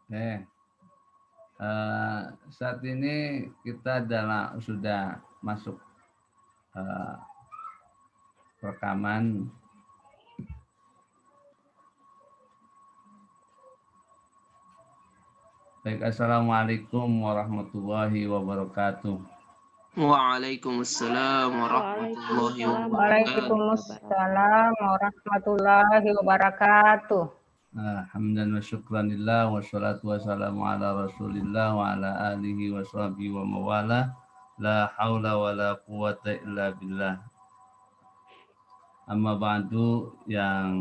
Eh, saat ini kita sudah masuk eh, rekaman. Baik, assalamualaikum warahmatullahi wabarakatuh. Waalaikumsalam warahmatullahi Waalaikumsalam wabarakatuh. Waalaikumsalam warahmatullahi wabarakatuh. Hamdan wa syukranillah wassalatu wassalamu ala rasulillah wa ala alihi wa sahbihi wa mawala. La haula wa la quwata illa billah. Amma ba'du, yang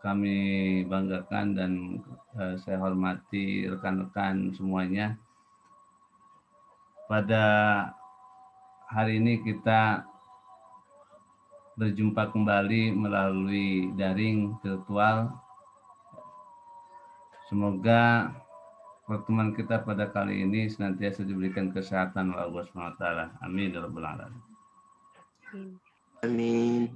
kami banggakan dan saya hormati rekan-rekan semuanya. Pada hari ini kita berjumpa kembali melalui daring virtual. Semoga pertemuan kita pada kali ini senantiasa diberikan kesehatan oleh Allah SWT. Amin ya rabbal alamin. Amin.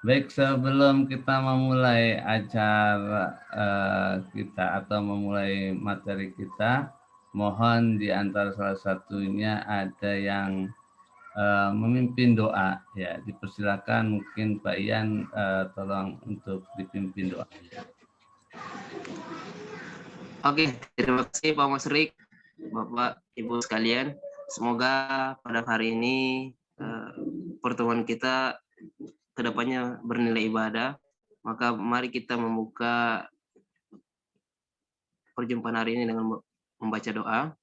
Baik, sebelum kita memulai acara kita atau memulai materi kita, mohon di antara salah satunya ada yang memimpin doa, ya. Dipersilakan, mungkin Pak Ian tolong untuk dipimpin doa. Oke, terima kasih Pak Masrik, Bapak Ibu sekalian. Semoga pada hari ini pertemuan kita kedepannya bernilai ibadah. Maka mari kita membuka perjumpaan hari ini dengan membaca doa.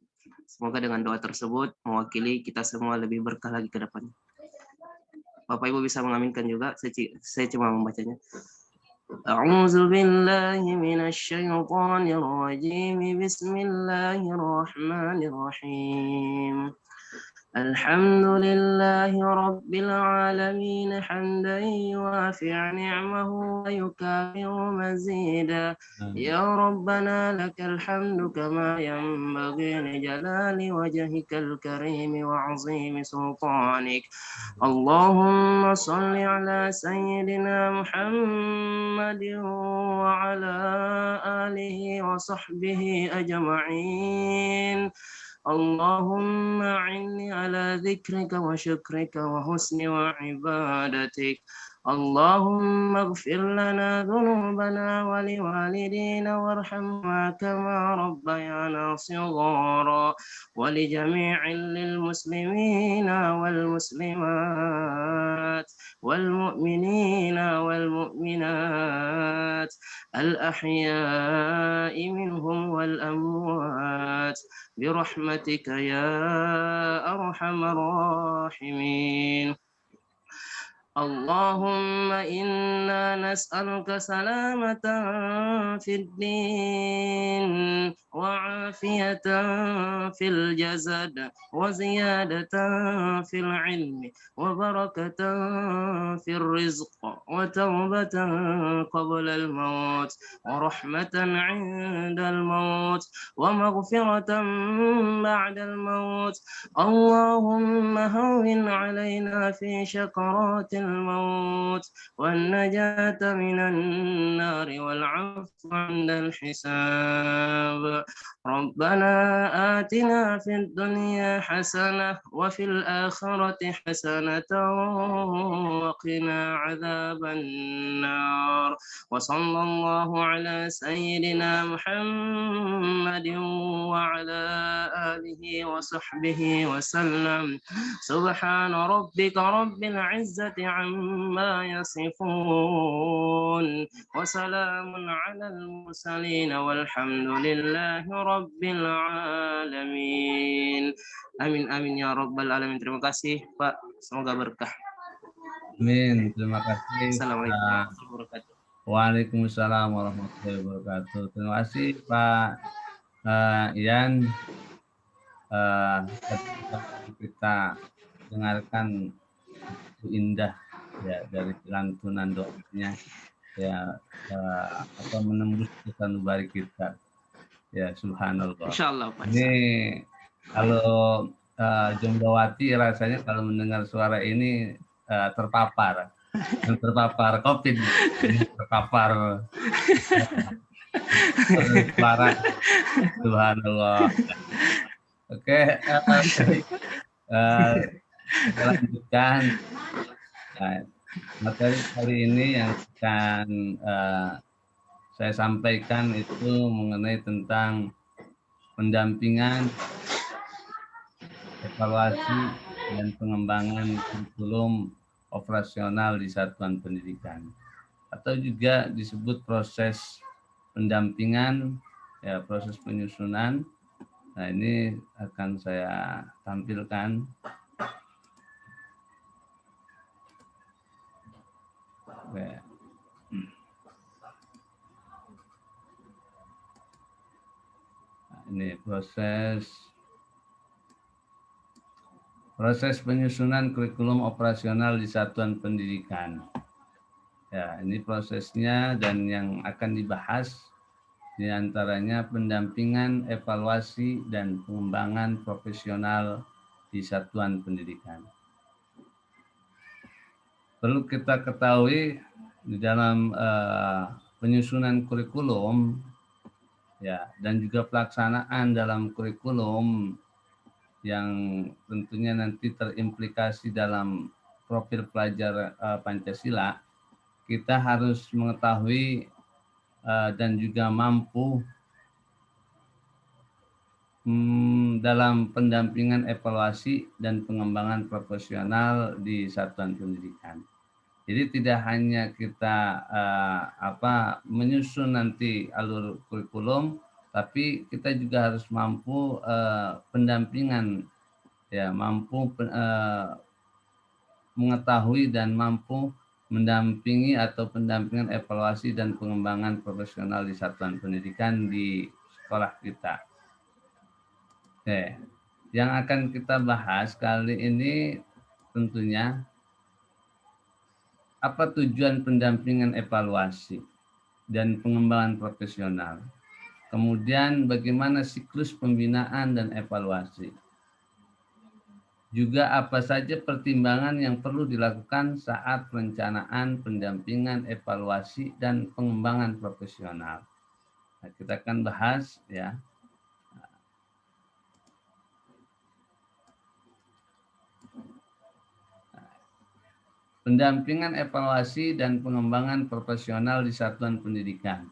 Semoga dengan doa tersebut mewakili kita semua lebih berkah lagi ke depannya. Bapak Ibu bisa mengaminkan juga, saya cuma membacanya. A'udzu billahi minasy syaithanir rajim. Bismillahirrahmanirrahim. Alhamdulillahi rabbil alamin hamdan yuwafi' ni'amahu wa yukafi'u mazida. Ya Rabbana lakal hamdu kama yanbaghi li jalali wajhikal karim wa 'azimi sultanik. Allahumma shalli ala sayyidina Muhammadin wa ala alihi wa sahbihi ajma'in. اللهم أعني على ذكرك وشكرك وحسن وعبادتك. اللهم اغفر لنا ذنوبنا ولوالدينا وارحمنا كما ربيانا صغارا ولجميع المسلمين والمسلمات والمؤمنين والمؤمنات الأحياء منهم والأموات برحمتك يا أرحم الراحمين. اللهم إنا نسألك سلامة في الدين وعافية في الجسد وزيادة في العلم وبركة في الرزق وتوبة قبل الموت ورحمة عند الموت ومغفرة بعد الموت. اللهم هون علينا في شكرات الموت والنجاة من النار والعفو عند الحساب. ربنا آتنا في الدنيا حسنة وفي الآخرة حسنة وقنا عذاب النار. وصلى الله على سيدنا محمد وعلى آله وصحبه وسلم. سبحان ربك رب العزة عما يصفون وسلام على المرسلين والحمد لله رب العالمين. Amin amin ya rabbal alamin. Terima kasih Pak, semoga berkah. Amin, terima kasih. Assalamualaikum warahmatullahi wabarakatuh. Waalaikumsalam warahmatullahi wabarakatuh. Terima kasih Pak Ian. Kita dengarkan indah ya dari lantunan doanya, ya atau menembus kesanubari kita, ya subhanallah. Insyaallah Pak. Ini kalau Jombawati rasanya kalau mendengar suara ini terpapar. yang terpapar COVID, yang terpapar suara. Subhanallah. Oke, baik. Kita lanjutkan. Nah, materi kali ini yang akan saya sampaikan itu mengenai tentang pendampingan, evaluasi, dan pengembangan kurikulum operasional di satuan pendidikan, atau juga disebut proses pendampingan, ya, proses penyusunan. Nah, ini akan saya tampilkan. Oke. Nah, ini proses penyusunan kurikulum operasional di satuan pendidikan. Ya, ini prosesnya dan yang akan dibahas di antaranya pendampingan, evaluasi, dan pengembangan profesional di satuan pendidikan. Perlu kita ketahui di dalam penyusunan kurikulum, ya, dan juga pelaksanaan dalam kurikulum yang tentunya nanti terimplikasi dalam profil pelajar Pancasila, kita harus mengetahui dan juga mampu dalam pendampingan, evaluasi, dan pengembangan profesional di satuan pendidikan. Jadi tidak hanya kita menyusun nanti alur kurikulum, tapi kita juga harus mampu pendampingan, ya, mampu mengetahui dan mampu mendampingi atau pendampingan, evaluasi, dan pengembangan profesional di satuan pendidikan di sekolah kita. Oke, yang akan kita bahas kali ini tentunya apa tujuan pendampingan, evaluasi, dan pengembangan profesional. Kemudian bagaimana siklus pembinaan dan evaluasi. Juga apa saja pertimbangan yang perlu dilakukan saat perencanaan, pendampingan, evaluasi, dan pengembangan profesional. Nah, kita akan bahas, ya. Pendampingan, evaluasi, dan pengembangan profesional di satuan pendidikan.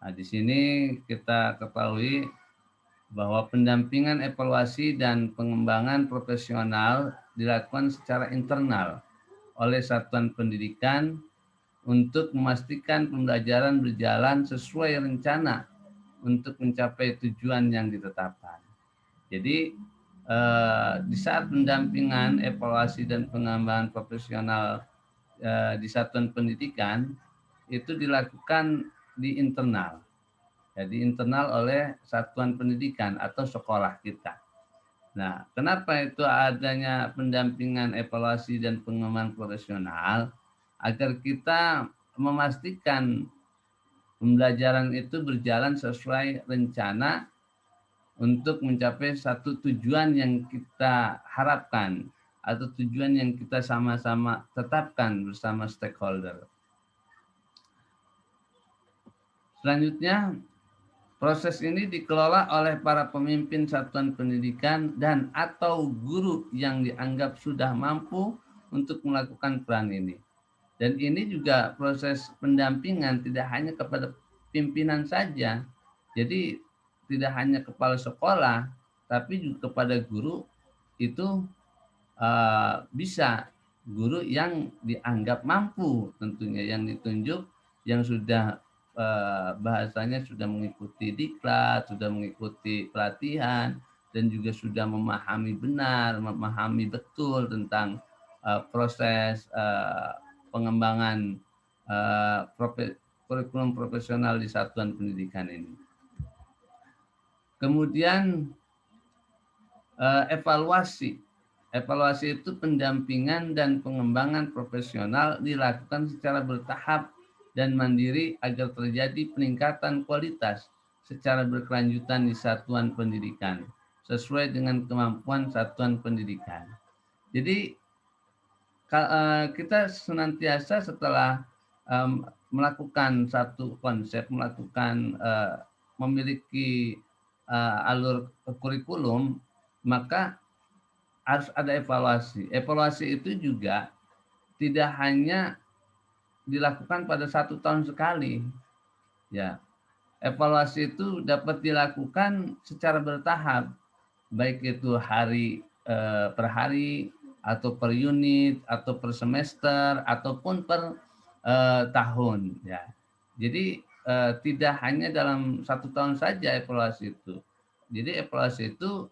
Nah, di sini kita ketahui bahwa pendampingan, evaluasi, dan pengembangan profesional dilakukan secara internal oleh satuan pendidikan untuk memastikan pembelajaran berjalan sesuai rencana untuk mencapai tujuan yang ditetapkan. Jadi di saat pendampingan, evaluasi, dan pengembangan profesional di satuan pendidikan itu dilakukan di internal. Jadi internal oleh satuan pendidikan atau sekolah kita. Nah, kenapa itu adanya pendampingan, evaluasi, dan pengembangan profesional? Agar kita memastikan pembelajaran itu berjalan sesuai rencana untuk mencapai satu tujuan yang kita harapkan atau tujuan yang kita sama-sama tetapkan bersama stakeholder. Selanjutnya, proses ini dikelola oleh para pemimpin satuan pendidikan dan atau guru yang dianggap sudah mampu untuk melakukan peran ini. Dan ini juga proses pendampingan tidak hanya kepada pimpinan saja. Jadi tidak hanya kepala sekolah, tapi juga kepada guru itu bisa guru yang dianggap mampu tentunya, yang ditunjuk, yang sudah bahasanya sudah mengikuti diklat, sudah mengikuti pelatihan, dan juga sudah memahami benar, memahami betul tentang proses pengembangan kurikulum profesional di satuan pendidikan ini. Kemudian evaluasi. Evaluasi itu pendampingan dan pengembangan profesional dilakukan secara bertahap dan mandiri agar terjadi peningkatan kualitas secara berkelanjutan di satuan pendidikan sesuai dengan kemampuan satuan pendidikan. Jadi kita senantiasa setelah melakukan satu konsep, melakukan memiliki alur kurikulum, maka harus ada evaluasi. Evaluasi itu juga tidak hanya dilakukan pada 1 tahun sekali, ya. Evaluasi itu dapat dilakukan secara bertahap, baik itu hari per hari atau per unit atau per semester ataupun per tahun, ya. Jadi tidak hanya dalam 1 tahun saja evaluasi itu. Jadi evaluasi itu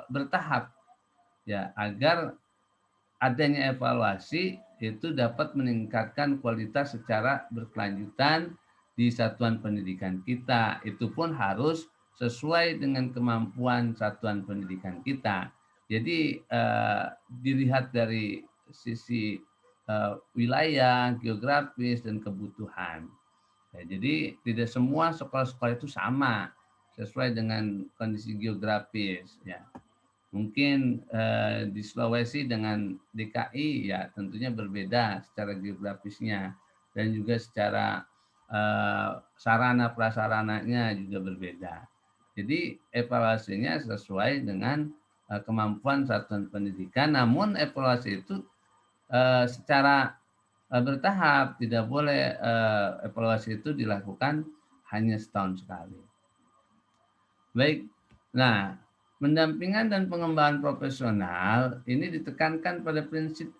bertahap, ya, agar adanya evaluasi itu dapat meningkatkan kualitas secara berkelanjutan di satuan pendidikan kita. Itu pun harus sesuai dengan kemampuan satuan pendidikan kita. Jadi dilihat dari sisi wilayah, geografis, dan kebutuhan. Ya, jadi tidak semua sekolah-sekolah itu sama sesuai dengan kondisi geografis, ya. Mungkin di Sulawesi dengan DKI ya tentunya berbeda secara geografisnya dan juga secara sarana prasarananya juga berbeda. Jadi evaluasinya sesuai dengan kemampuan satuan pendidikan. Namun evaluasi itu secara bertahap, tidak boleh evaluasi itu dilakukan hanya setahun sekali. Baik, nah pendampingan dan pengembangan profesional ini ditekankan pada prinsip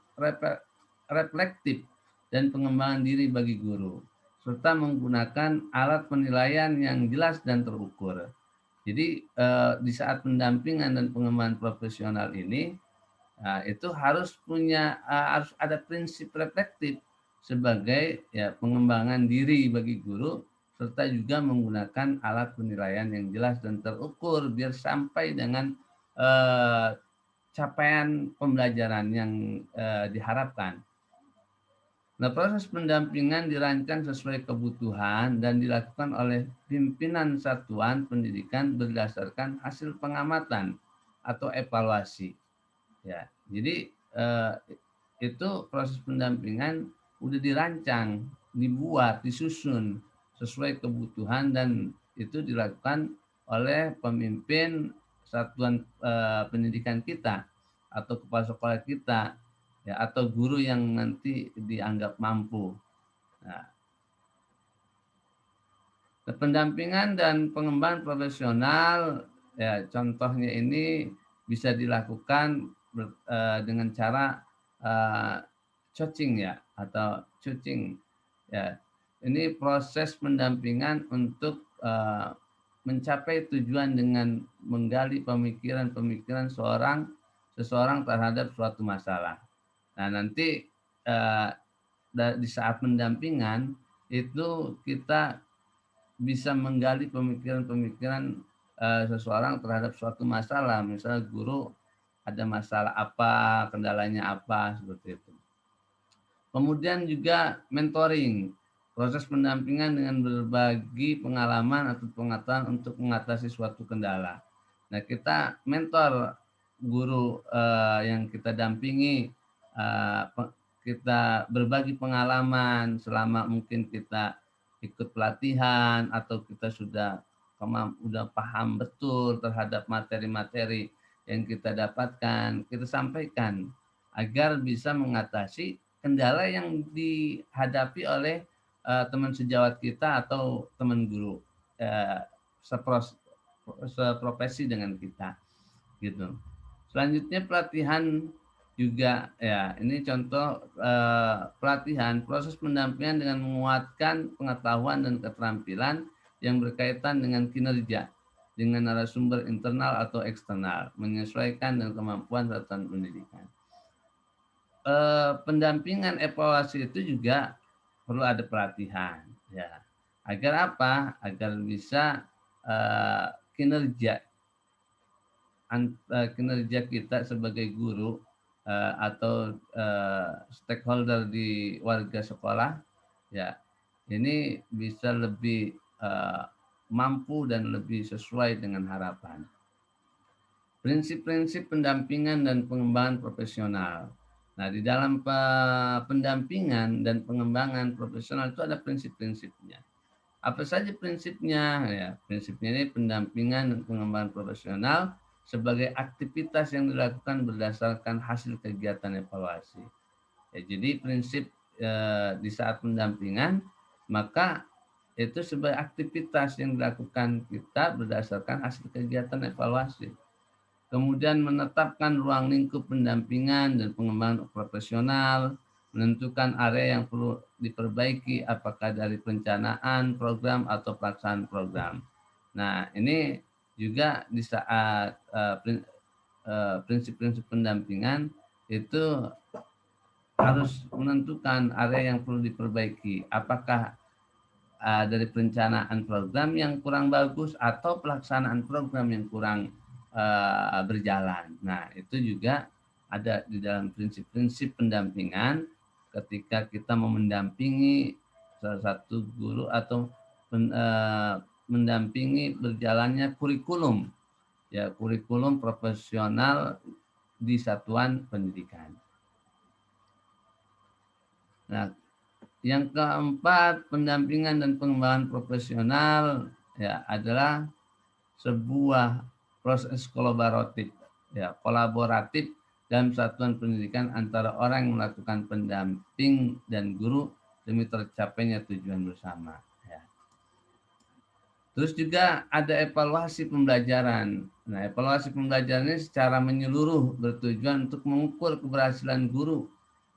reflektif dan pengembangan diri bagi guru, serta menggunakan alat penilaian yang jelas dan terukur. Jadi di saat pendampingan dan pengembangan profesional ini, itu harus harus ada prinsip reflektif sebagai ya pengembangan diri bagi guru, serta juga menggunakan alat penilaian yang jelas dan terukur biar sampai dengan capaian pembelajaran yang diharapkan. Nah, proses pendampingan dirancang sesuai kebutuhan dan dilakukan oleh pimpinan satuan pendidikan berdasarkan hasil pengamatan atau evaluasi. Ya, jadi itu proses pendampingan udah dirancang, dibuat, disusun sesuai kebutuhan dan itu dilakukan oleh pemimpin satuan pendidikan kita atau kepala sekolah kita, ya, atau guru yang nanti dianggap mampu. Nah, pendampingan dan pengembangan profesional, ya, contohnya ini bisa dilakukan dengan cara coaching, ya, atau coaching, ya. Ini proses pendampingan untuk mencapai tujuan dengan menggali pemikiran-pemikiran seseorang terhadap suatu masalah. Nah, nanti di saat pendampingan itu kita bisa menggali pemikiran-pemikiran seseorang terhadap suatu masalah. Misalnya guru ada masalah apa, kendalanya apa, seperti itu. Kemudian juga mentoring, proses pendampingan dengan berbagi pengalaman atau pengetahuan untuk mengatasi suatu kendala. Nah, kita mentor guru yang kita dampingi, kita berbagi pengalaman selama mungkin kita ikut pelatihan atau kita sudah paham betul terhadap materi-materi yang kita dapatkan, kita sampaikan agar bisa mengatasi kendala yang dihadapi oleh teman sejawat kita atau teman guru seprofesi dengan kita, gitu. Selanjutnya pelatihan juga, ya, ini contoh pelatihan proses pendampingan dengan menguatkan pengetahuan dan keterampilan yang berkaitan dengan kinerja dengan narasumber internal atau eksternal, menyesuaikan dengan kemampuan satuan pendidikan. Pendampingan evaluasi itu juga perlu ada pelatihan, ya, agar apa? Agar bisa kinerja kita sebagai guru atau stakeholder di warga sekolah, ya, ini bisa lebih mampu dan lebih sesuai dengan harapan. Prinsip-prinsip pendampingan dan pengembangan profesional. Nah, di dalam pendampingan dan pengembangan profesional itu ada prinsip-prinsipnya. Apa saja prinsipnya? Ya, prinsipnya ini pendampingan dan pengembangan profesional sebagai aktivitas yang dilakukan berdasarkan hasil kegiatan evaluasi. Ya, jadi prinsip di saat pendampingan, maka itu sebagai aktivitas yang dilakukan kita berdasarkan hasil kegiatan evaluasi. Kemudian menetapkan ruang lingkup pendampingan dan pengembangan profesional, menentukan area yang perlu diperbaiki apakah dari perencanaan program atau pelaksanaan program. Nah, ini juga di saat prinsip-prinsip pendampingan itu harus menentukan area yang perlu diperbaiki. Apakah dari perencanaan program yang kurang bagus atau pelaksanaan program yang kurang berjalan. Nah, itu juga ada di dalam prinsip-prinsip pendampingan ketika kita mau mendampingi salah satu guru atau mendampingi berjalannya kurikulum, ya kurikulum profesional di satuan pendidikan. Nah, yang keempat, pendampingan dan pengembangan profesional ya adalah sebuah proses kolaboratif dalam satuan pendidikan antara orang yang melakukan pendamping dan guru demi tercapainya tujuan bersama. Ya. Terus juga ada evaluasi pembelajaran. Nah, evaluasi pembelajaran ini secara menyeluruh bertujuan untuk mengukur keberhasilan guru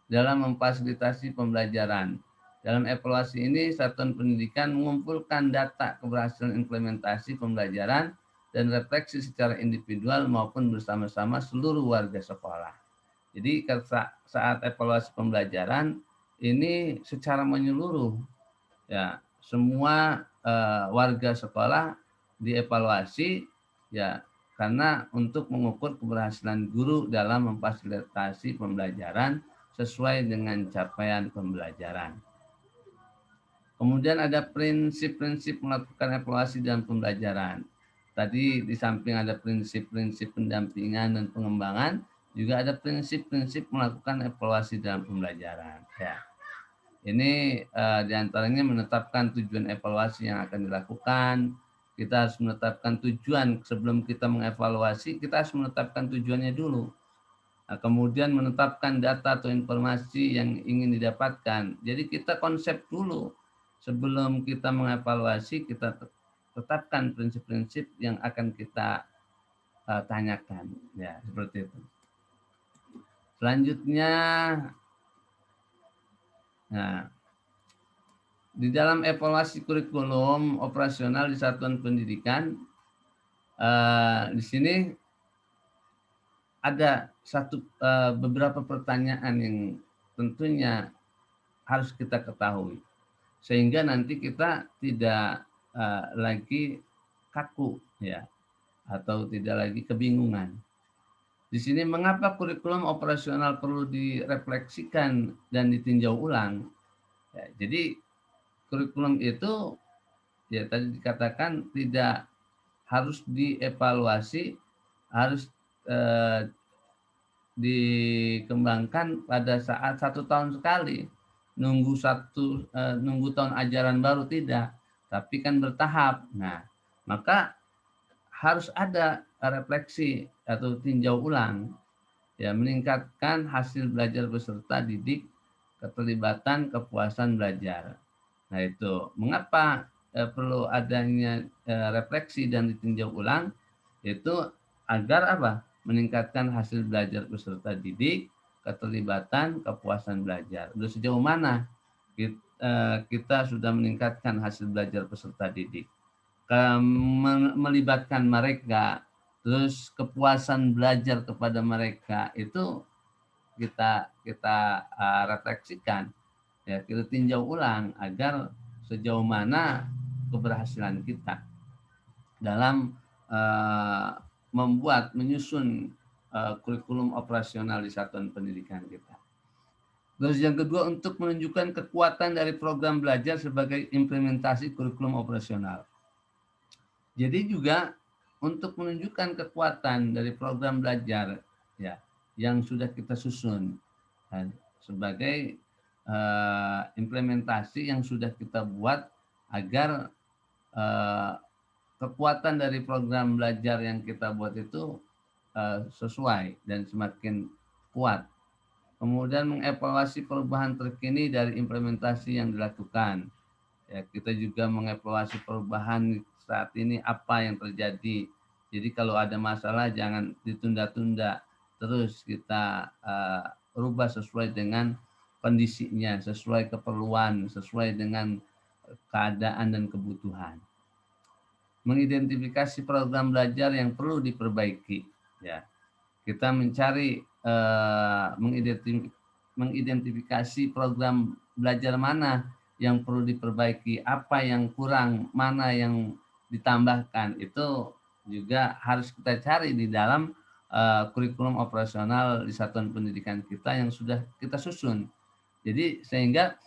dalam memfasilitasi pembelajaran. Dalam evaluasi ini, satuan pendidikan mengumpulkan data keberhasilan implementasi pembelajaran dan refleksi secara individual maupun bersama-sama seluruh warga sekolah. Jadi saat evaluasi pembelajaran ini secara menyeluruh, ya semua warga sekolah dievaluasi, ya karena untuk mengukur keberhasilan guru dalam memfasilitasi pembelajaran sesuai dengan capaian pembelajaran. Kemudian ada prinsip-prinsip melakukan evaluasi dalam pembelajaran. Tadi di samping ada prinsip-prinsip pendampingan dan pengembangan, juga ada prinsip-prinsip melakukan evaluasi dalam pembelajaran. Ya. Ini diantaranya menetapkan tujuan evaluasi yang akan dilakukan. Kita harus menetapkan tujuan sebelum kita mengevaluasi, kita harus menetapkan tujuannya dulu. Nah, kemudian menetapkan data atau informasi yang ingin didapatkan. Jadi kita konsep dulu sebelum kita mengevaluasi, kita tetapkan prinsip-prinsip yang akan kita tanyakan. Ya, seperti itu. Selanjutnya, nah, di dalam evaluasi kurikulum operasional di satuan pendidikan, di sini ada beberapa pertanyaan yang tentunya harus kita ketahui, sehingga nanti kita tidak lagi kaku, ya, atau tidak lagi kebingungan. Di sini mengapa kurikulum operasional perlu direfleksikan dan ditinjau ulang? Ya, jadi kurikulum itu ya tadi dikatakan tidak harus dievaluasi, harus dikembangkan pada saat 1 tahun sekali. Nunggu tahun ajaran baru tidak, tapi kan bertahap. Nah, maka harus ada refleksi atau tinjau ulang, ya meningkatkan hasil belajar peserta didik, keterlibatan, kepuasan belajar. Nah, itu mengapa perlu adanya refleksi dan ditinjau ulang, itu agar apa? Meningkatkan hasil belajar peserta didik, keterlibatan, kepuasan belajar. Udah sejauh mana kita sudah meningkatkan hasil belajar peserta didik, melibatkan mereka, terus kepuasan belajar kepada mereka itu kita refleksikan, ya kita tinjau ulang agar sejauh mana keberhasilan kita dalam menyusun kurikulum operasional di satuan pendidikan kita. Terus yang kedua, untuk menunjukkan kekuatan dari program belajar sebagai implementasi kurikulum operasional. Jadi juga untuk menunjukkan kekuatan dari program belajar, ya yang sudah kita susun. sebagai implementasi yang sudah kita buat agar kekuatan dari program belajar yang kita buat itu sesuai dan semakin kuat. Kemudian mengevaluasi perubahan terkini dari implementasi yang dilakukan. Ya, kita juga mengevaluasi perubahan saat ini apa yang terjadi. Jadi kalau ada masalah jangan ditunda-tunda, terus kita rubah sesuai dengan kondisinya, sesuai keperluan, sesuai dengan keadaan dan kebutuhan. Mengidentifikasi program belajar yang perlu diperbaiki. Ya, kita mencari mengidentifikasi program belajar mana yang perlu diperbaiki, apa yang kurang, mana yang ditambahkan, itu juga harus kita cari di dalam kurikulum operasional di satuan pendidikan kita yang sudah kita susun. Jadi sehingga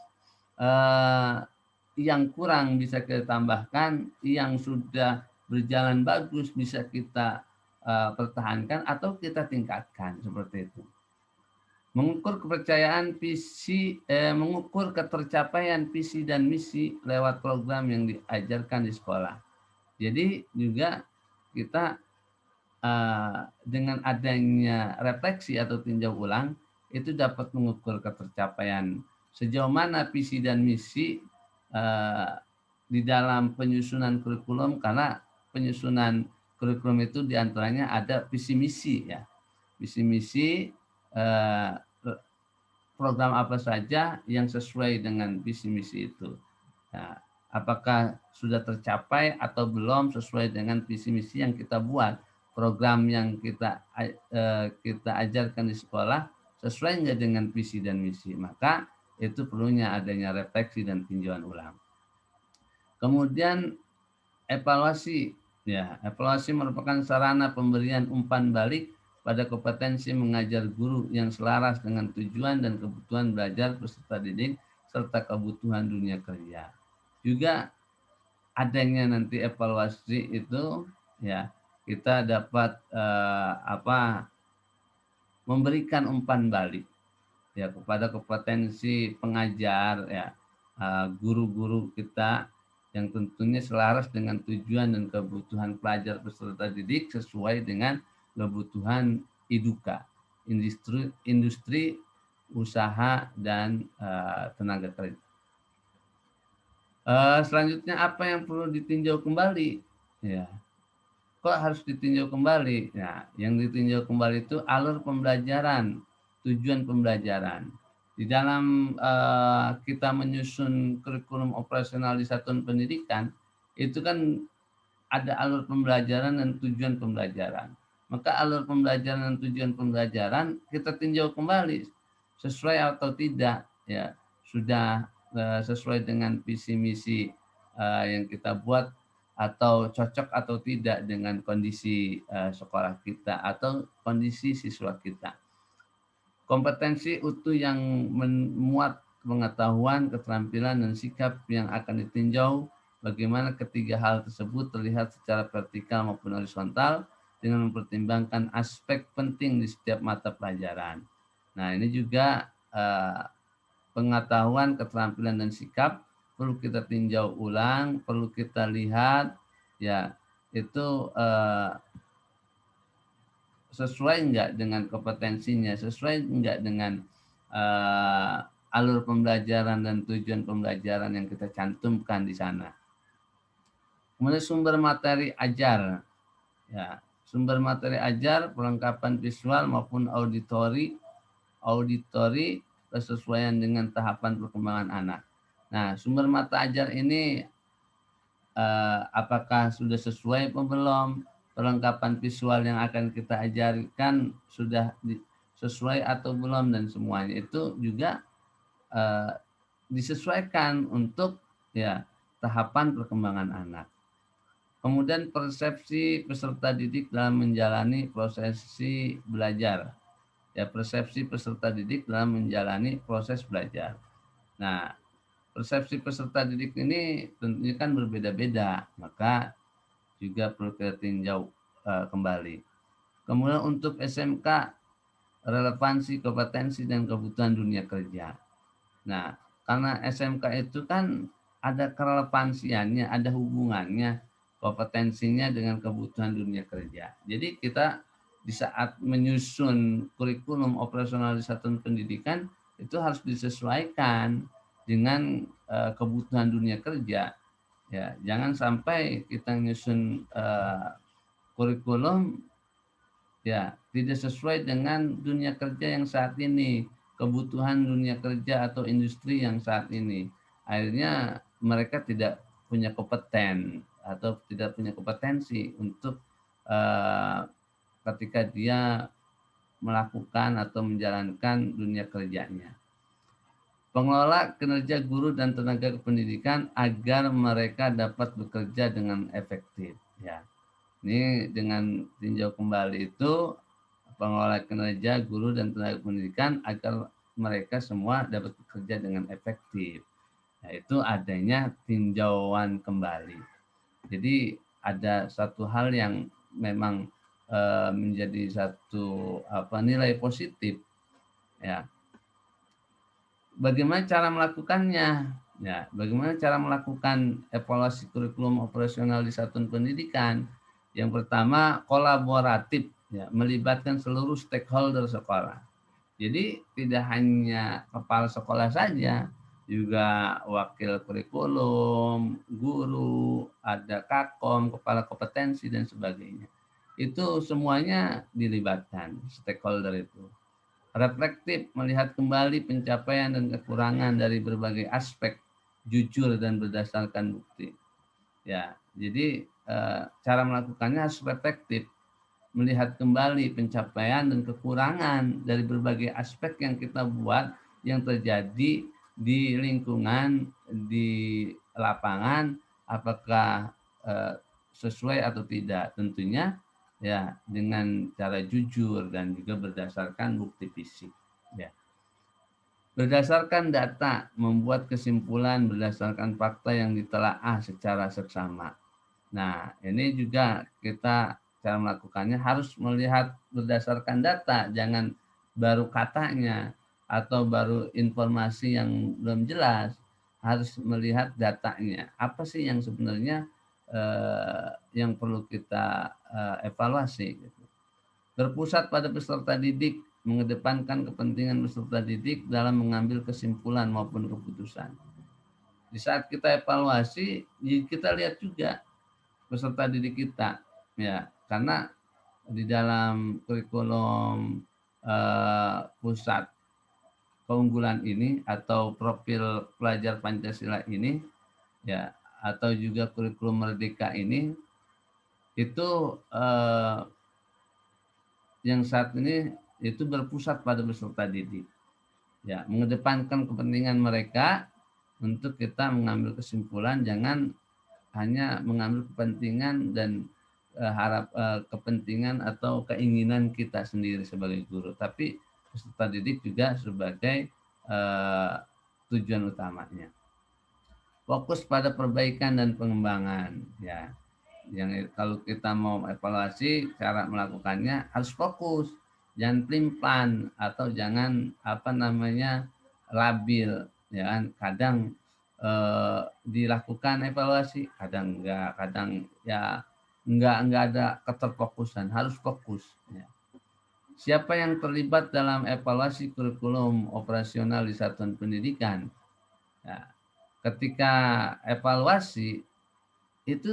yang kurang bisa kita tambahkan, yang sudah berjalan bagus bisa kita pertahankan atau kita tingkatkan, seperti itu. Mengukur kepercayaan mengukur ketercapaian visi dan misi lewat program yang diajarkan di sekolah. Jadi juga kita dengan adanya refleksi atau tinjau ulang itu dapat mengukur ketercapaian sejauh mana visi dan misi di dalam penyusunan kurikulum, karena penyusunan kurikulum itu diantaranya ada visi misi ya, visi misi program apa saja yang sesuai dengan visi misi itu. Nah, apakah sudah tercapai atau belum sesuai dengan visi misi yang kita buat, program yang kita ajarkan di sekolah sesuai nggak dengan visi dan misi, maka itu perlunya adanya refleksi dan tinjauan ulang. Kemudian evaluasi, ya, evaluasi merupakan sarana pemberian umpan balik pada kompetensi mengajar guru yang selaras dengan tujuan dan kebutuhan belajar peserta didik serta kebutuhan dunia kerja. Juga adanya nanti evaluasi itu, ya, kita dapat memberikan umpan balik ya kepada kompetensi pengajar, ya, guru-guru kita yang tentunya selaras dengan tujuan dan kebutuhan pelajar peserta didik sesuai dengan kebutuhan IDUKA, industri usaha dan tenaga kerja. Selanjutnya apa yang perlu ditinjau kembali? Ya, kok harus ditinjau kembali? Nah, yang ditinjau kembali itu alur pembelajaran, tujuan pembelajaran. Di dalam kita menyusun kurikulum operasional di satuan pendidikan, itu kan ada alur pembelajaran dan tujuan pembelajaran. Maka alur pembelajaran dan tujuan pembelajaran kita tinjau kembali sesuai atau tidak, ya, sudah sesuai dengan visi misi yang kita buat atau cocok atau tidak dengan kondisi sekolah kita atau kondisi siswa kita. Kompetensi utuh yang memuat pengetahuan, keterampilan, dan sikap yang akan ditinjau, bagaimana ketiga hal tersebut terlihat secara vertikal maupun horizontal dengan mempertimbangkan aspek penting di setiap mata pelajaran. Nah, ini juga pengetahuan, keterampilan, dan sikap perlu kita tinjau ulang, perlu kita lihat, ya, itu sesuai enggak dengan kompetensinya, sesuai enggak dengan alur pembelajaran dan tujuan pembelajaran yang kita cantumkan di sana. Kemudian sumber materi ajar, ya, sumber materi ajar, perlengkapan visual maupun auditori kesesuaian dengan tahapan perkembangan anak. Nah, sumber mata ajar ini apakah sudah sesuai atau belum? Perlengkapan visual yang akan kita ajarkan sudah sesuai atau belum, dan semuanya itu juga disesuaikan untuk, ya, tahapan perkembangan anak. Kemudian persepsi peserta didik dalam menjalani prosesi belajar. Ya, persepsi peserta didik dalam menjalani proses belajar. Nah, persepsi peserta didik ini tentunya kan berbeda-beda, maka juga perlu kita tinjau kembali. Kemudian untuk SMK relevansi, kompetensi, dan kebutuhan dunia kerja. Nah, karena SMK itu kan ada kerelevansiannya, ada hubungannya, kompetensinya dengan kebutuhan dunia kerja. Jadi kita di saat menyusun kurikulum operasional di satuan pendidikan itu harus disesuaikan dengan kebutuhan dunia kerja. Ya, jangan sampai kita menyusun kurikulum ya tidak sesuai dengan dunia kerja yang saat ini, kebutuhan dunia kerja atau industri yang saat ini. Akhirnya mereka tidak punya kompeten atau tidak punya kompetensi untuk ketika dia melakukan atau menjalankan dunia kerjanya. Pengelola kinerja guru dan tenaga kependidikan agar mereka dapat bekerja dengan efektif. Ya, ini dengan tinjau kembali itu pengelola kinerja guru dan tenaga pendidikan agar mereka semua dapat bekerja dengan efektif. Yaitu adanya tinjauan kembali. Jadi ada satu hal yang memang menjadi satu nilai positif ya. Bagaimana cara melakukannya? Ya, bagaimana cara melakukan evaluasi kurikulum operasional di satuan pendidikan? Yang pertama, kolaboratif, ya, melibatkan seluruh stakeholder sekolah. Jadi tidak hanya kepala sekolah saja, juga wakil kurikulum, guru, ada kakom, kepala kompetensi dan sebagainya. Itu semuanya dilibatkan stakeholder itu. Reflektif, melihat kembali pencapaian dan kekurangan dari berbagai aspek, jujur dan berdasarkan bukti. Ya, jadi cara melakukannya harus reflektif, melihat kembali pencapaian dan kekurangan dari berbagai aspek yang kita buat yang terjadi di lingkungan, di lapangan, apakah sesuai atau tidak. Tentunya ya dengan cara jujur dan juga berdasarkan bukti fisik. Ya. Berdasarkan data, membuat kesimpulan berdasarkan fakta yang ditelaah secara seksama. Nah, ini juga kita cara melakukannya harus melihat berdasarkan data, jangan baru katanya atau baru informasi yang belum jelas, harus melihat datanya. Apa sih yang sebenarnya yang perlu kita evaluasi? Gitu. Berpusat pada peserta didik, mengedepankan kepentingan peserta didik dalam mengambil kesimpulan maupun keputusan. Di saat kita evaluasi, kita lihat juga peserta didik kita, ya, karena di dalam kurikulum pusat keunggulan ini atau profil pelajar Pancasila ini, ya, atau juga kurikulum Merdeka ini, itu yang saat ini itu berpusat pada peserta didik, ya, mengedepankan kepentingan mereka untuk kita mengambil kesimpulan, jangan hanya mengambil kepentingan dan kepentingan atau keinginan kita sendiri sebagai guru, tapi peserta didik juga sebagai tujuan utamanya. Fokus pada perbaikan dan pengembangan, ya. Yang kalau kita mau evaluasi, cara melakukannya harus fokus, jangan pelin-pelan atau jangan labil, ya kan. Kadang dilakukan evaluasi, kadang enggak, kadang ya enggak ada keterfokusan, harus fokus. Ya. Siapa yang terlibat dalam evaluasi kurikulum operasional di satuan pendidikan? Ya. Ketika evaluasi itu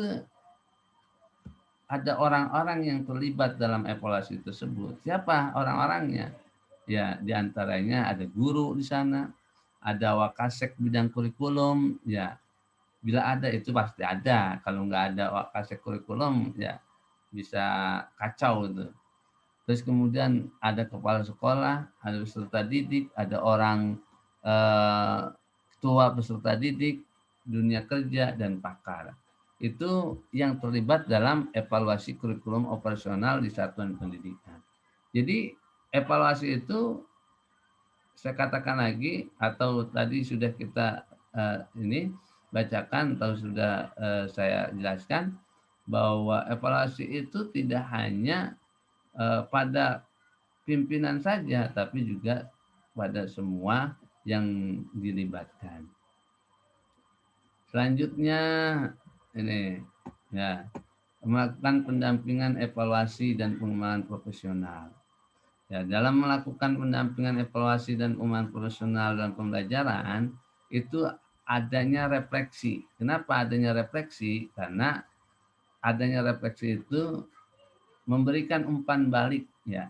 ada orang-orang yang terlibat dalam evaluasi tersebut. Siapa orang-orangnya? Ya, diantaranya ada guru di sana, ada wakasek bidang kurikulum, ya. Bila ada itu pasti ada. Kalau nggak ada wakasek kurikulum, ya bisa kacau itu. Terus kemudian ada kepala sekolah, ada peserta didik, ada orang ketua peserta didik, dunia kerja, dan pakar. Itu yang terlibat dalam evaluasi kurikulum operasional di satuan pendidikan. Jadi evaluasi itu saya katakan lagi atau tadi sudah kita ini bacakan atau sudah saya jelaskan bahwa evaluasi itu tidak hanya pada pimpinan saja, tapi juga pada semua yang dilibatkan. Selanjutnya ini ya, melakukan pendampingan, evaluasi dan pengembangan profesional. Ya, dalam melakukan pendampingan, evaluasi dan pengembangan profesional dalam pembelajaran itu adanya refleksi. Kenapa adanya refleksi? Karena adanya refleksi itu memberikan umpan balik ya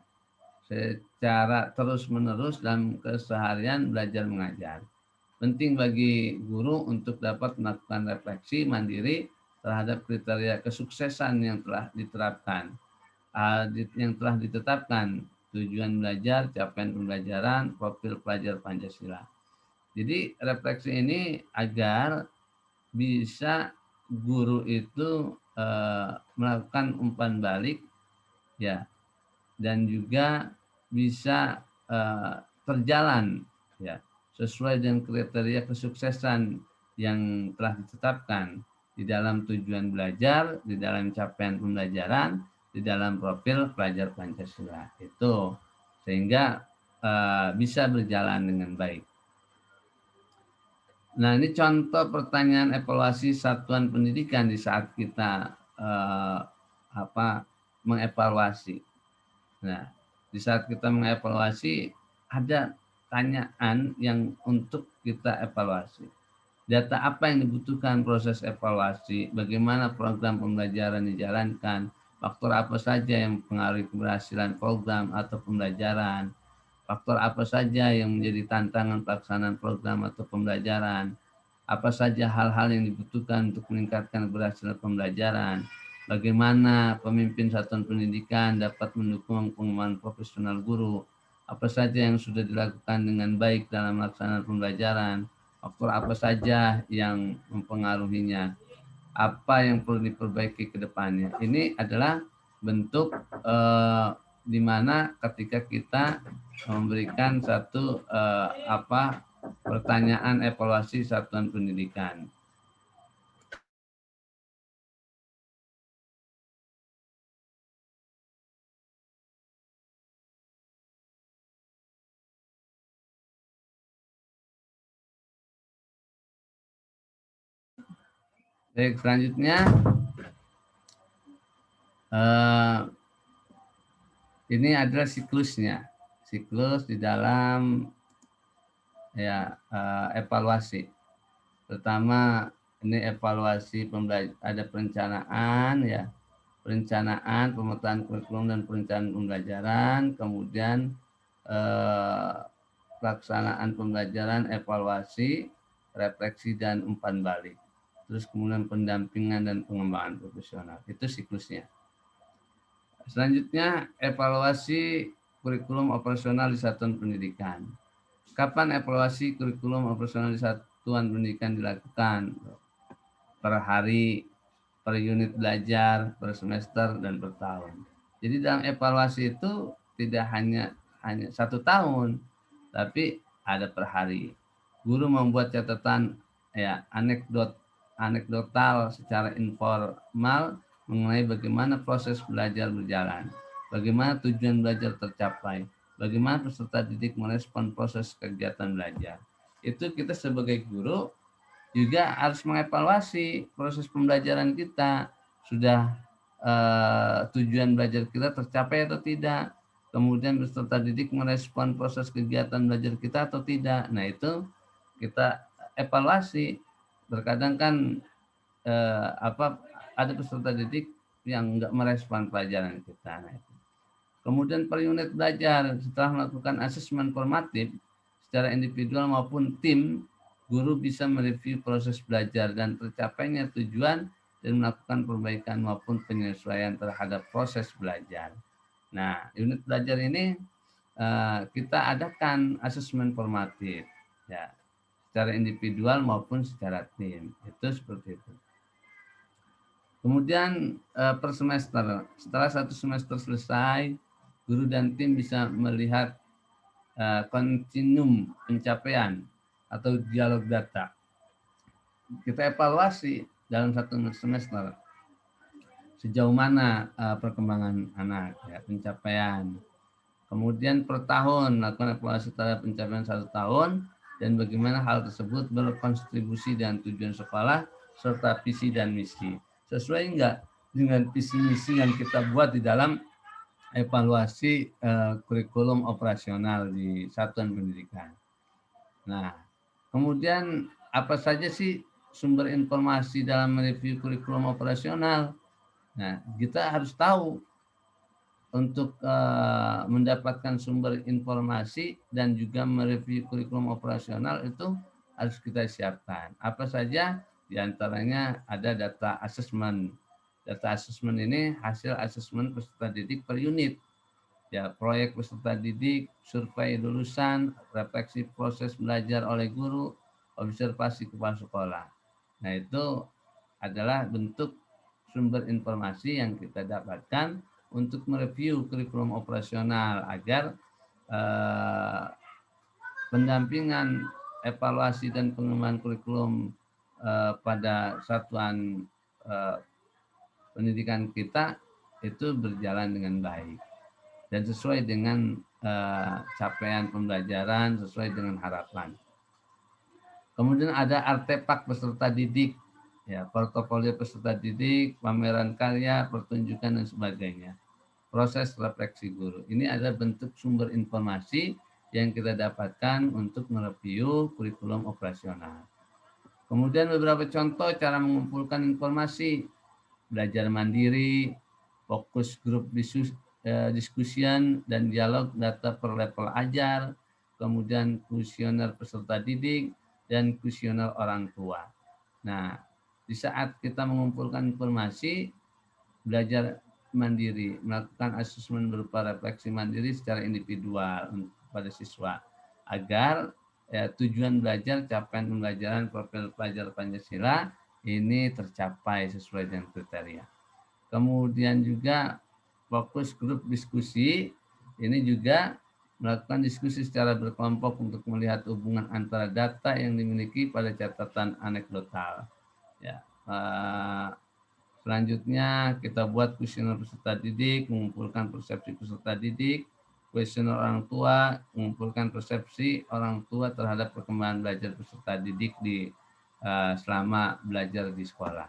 secara terus-menerus dalam keseharian belajar mengajar. Penting bagi guru untuk dapat melakukan refleksi mandiri terhadap kriteria kesuksesan yang telah diterapkan, yang telah ditetapkan, tujuan belajar, capaian pembelajaran, profil pelajar Pancasila. Jadi refleksi ini agar bisa guru itu melakukan umpan balik ya, dan juga bisa terjalan ya sesuai dengan kriteria kesuksesan yang telah ditetapkan di dalam tujuan belajar, di dalam capaian pembelajaran, di dalam profil pelajar Pancasila itu, sehingga bisa berjalan dengan baik. Nah, ini contoh pertanyaan evaluasi satuan pendidikan di saat kita mengevaluasi. Nah, di saat kita mengevaluasi ada tanyaan yang untuk kita evaluasi. Data apa yang dibutuhkan proses evaluasi, bagaimana program pembelajaran dijalankan, faktor apa saja yang mempengaruhi keberhasilan program atau pembelajaran, faktor apa saja yang menjadi tantangan pelaksanaan program atau pembelajaran, apa saja hal-hal yang dibutuhkan untuk meningkatkan keberhasilan pembelajaran, bagaimana pemimpin satuan pendidikan dapat mendukung pengembangan profesional guru, apa saja yang sudah dilakukan dengan baik dalam melaksanakan pembelajaran, faktor apa saja yang mempengaruhinya, apa yang perlu diperbaiki ke depannya. Ini adalah bentuk di mana ketika kita memberikan satu pertanyaan evaluasi satuan pendidikan. Baik, selanjutnya ini adalah siklusnya, siklus di dalam ya evaluasi. Pertama ini evaluasi ada perencanaan ya, perencanaan, pemetaan kurikulum dan perencanaan pembelajaran, kemudian pelaksanaan pembelajaran, evaluasi, refleksi dan umpan balik. Terus kemudian pendampingan dan pengembangan profesional. Itu siklusnya. Selanjutnya evaluasi kurikulum operasional di satuan pendidikan. Kapan evaluasi kurikulum operasional di satuan pendidikan dilakukan? Per hari, per unit belajar, per semester, dan per tahun. Jadi dalam evaluasi itu tidak hanya 1 tahun, tapi ada per hari. Guru membuat catatan ya anekdotal secara informal mengenai bagaimana proses belajar berjalan, bagaimana tujuan belajar tercapai, bagaimana peserta didik merespon proses kegiatan belajar. Itu kita sebagai guru juga harus mengevaluasi proses pembelajaran kita, sudah tujuan belajar kita tercapai atau tidak, kemudian peserta didik merespon proses kegiatan belajar kita atau tidak. Nah, itu kita evaluasi. Terkadang kan ada peserta didik yang enggak merespon pelajaran kita. Nah, itu. Kemudian per unit belajar, setelah melakukan asesmen formatif secara individual maupun tim, guru bisa mereview proses belajar dan tercapainya tujuan dan melakukan perbaikan maupun penyesuaian terhadap proses belajar. Nah, unit belajar ini kita adakan asesmen formatif ya, secara individual maupun secara tim. Itu seperti itu. Kemudian per semester, setelah 1 semester selesai, guru dan tim bisa melihat kontinum pencapaian atau dialog data. Kita evaluasi dalam 1 semester sejauh mana perkembangan anak, ya, pencapaian, Kemudian per tahun melakukan evaluasi terhadap pencapaian 1 tahun dan bagaimana hal tersebut berkontribusi dengan tujuan sekolah serta visi dan misi. Sesuai enggak dengan visi misi yang kita buat di dalam evaluasi kurikulum operasional di satuan pendidikan. Nah, kemudian apa saja sih sumber informasi dalam mereview kurikulum operasional? Nah, kita harus tahu untuk mendapatkan sumber informasi dan juga mereview kurikulum operasional itu harus kita siapkan. Apa saja? Di antaranya ada data assessment. Data assessment ini hasil asesmen peserta didik per unit. Ya, proyek peserta didik, survei lulusan, refleksi proses belajar oleh guru, observasi kepala sekolah. Nah, itu adalah bentuk sumber informasi yang kita dapatkan untuk mereview kurikulum operasional agar pendampingan, evaluasi dan pengembangan kurikulum pada satuan pendidikan kita itu berjalan dengan baik dan sesuai dengan capaian pembelajaran, sesuai dengan harapan. Kemudian ada artefak peserta didik, ya, portofolio peserta didik, pameran karya, pertunjukan dan sebagainya. Proses refleksi guru. Ini adalah bentuk sumber informasi yang kita dapatkan untuk mereview kurikulum operasional. Kemudian beberapa contoh cara mengumpulkan informasi. Belajar mandiri, fokus grup diskusian dan dialog data per level ajar, kemudian kuesioner peserta didik, dan kuesioner orang tua. Nah, di saat kita mengumpulkan informasi, belajar mandiri, melakukan asesmen berupa refleksi mandiri secara individual pada siswa agar tujuan belajar, capaian pembelajaran profil pelajar Pancasila ini tercapai sesuai dengan kriteria. Kemudian juga fokus grup diskusi, ini juga melakukan diskusi secara berkelompok untuk melihat hubungan antara data yang dimiliki pada catatan anekdotal. Ya, selanjutnya kita buat kuesioner peserta didik, mengumpulkan persepsi peserta didik, kuesioner orang tua, mengumpulkan persepsi orang tua terhadap perkembangan belajar peserta didik di selama belajar di sekolah.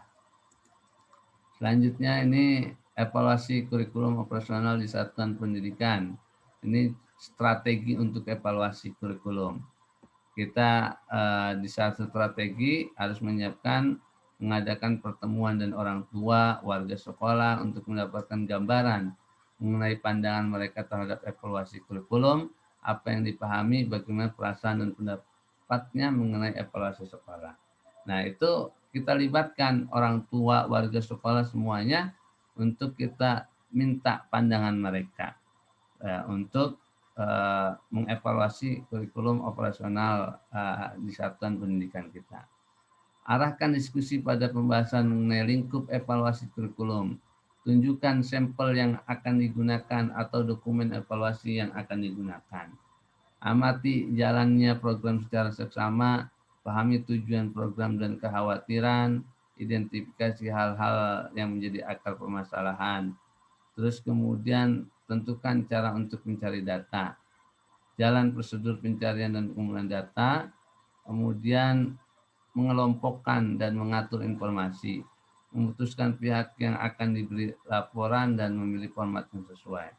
Selanjutnya ini evaluasi kurikulum operasional di satuan pendidikan. Ini strategi untuk evaluasi kurikulum. Kita di satu strategi harus menyiapkan mengadakan pertemuan dan orang tua, warga sekolah untuk mendapatkan gambaran mengenai pandangan mereka terhadap evaluasi kurikulum, apa yang dipahami, bagaimana perasaan dan pendapatnya mengenai evaluasi sekolah. Nah, itu kita libatkan orang tua, warga sekolah semuanya untuk kita minta pandangan mereka untuk mengevaluasi kurikulum operasional di satuan pendidikan kita. Arahkan diskusi pada pembahasan mengenai lingkup evaluasi kurikulum. Tunjukkan sampel yang akan digunakan atau dokumen evaluasi yang akan digunakan. Amati jalannya program secara seksama, pahami tujuan program dan kekhawatiran, identifikasi hal-hal yang menjadi akar permasalahan. Terus kemudian tentukan cara untuk mencari data. Jalan prosedur pencarian dan pengumpulan data, kemudian mengelompokkan dan mengatur informasi, memutuskan pihak yang akan diberi laporan dan memilih format yang sesuai.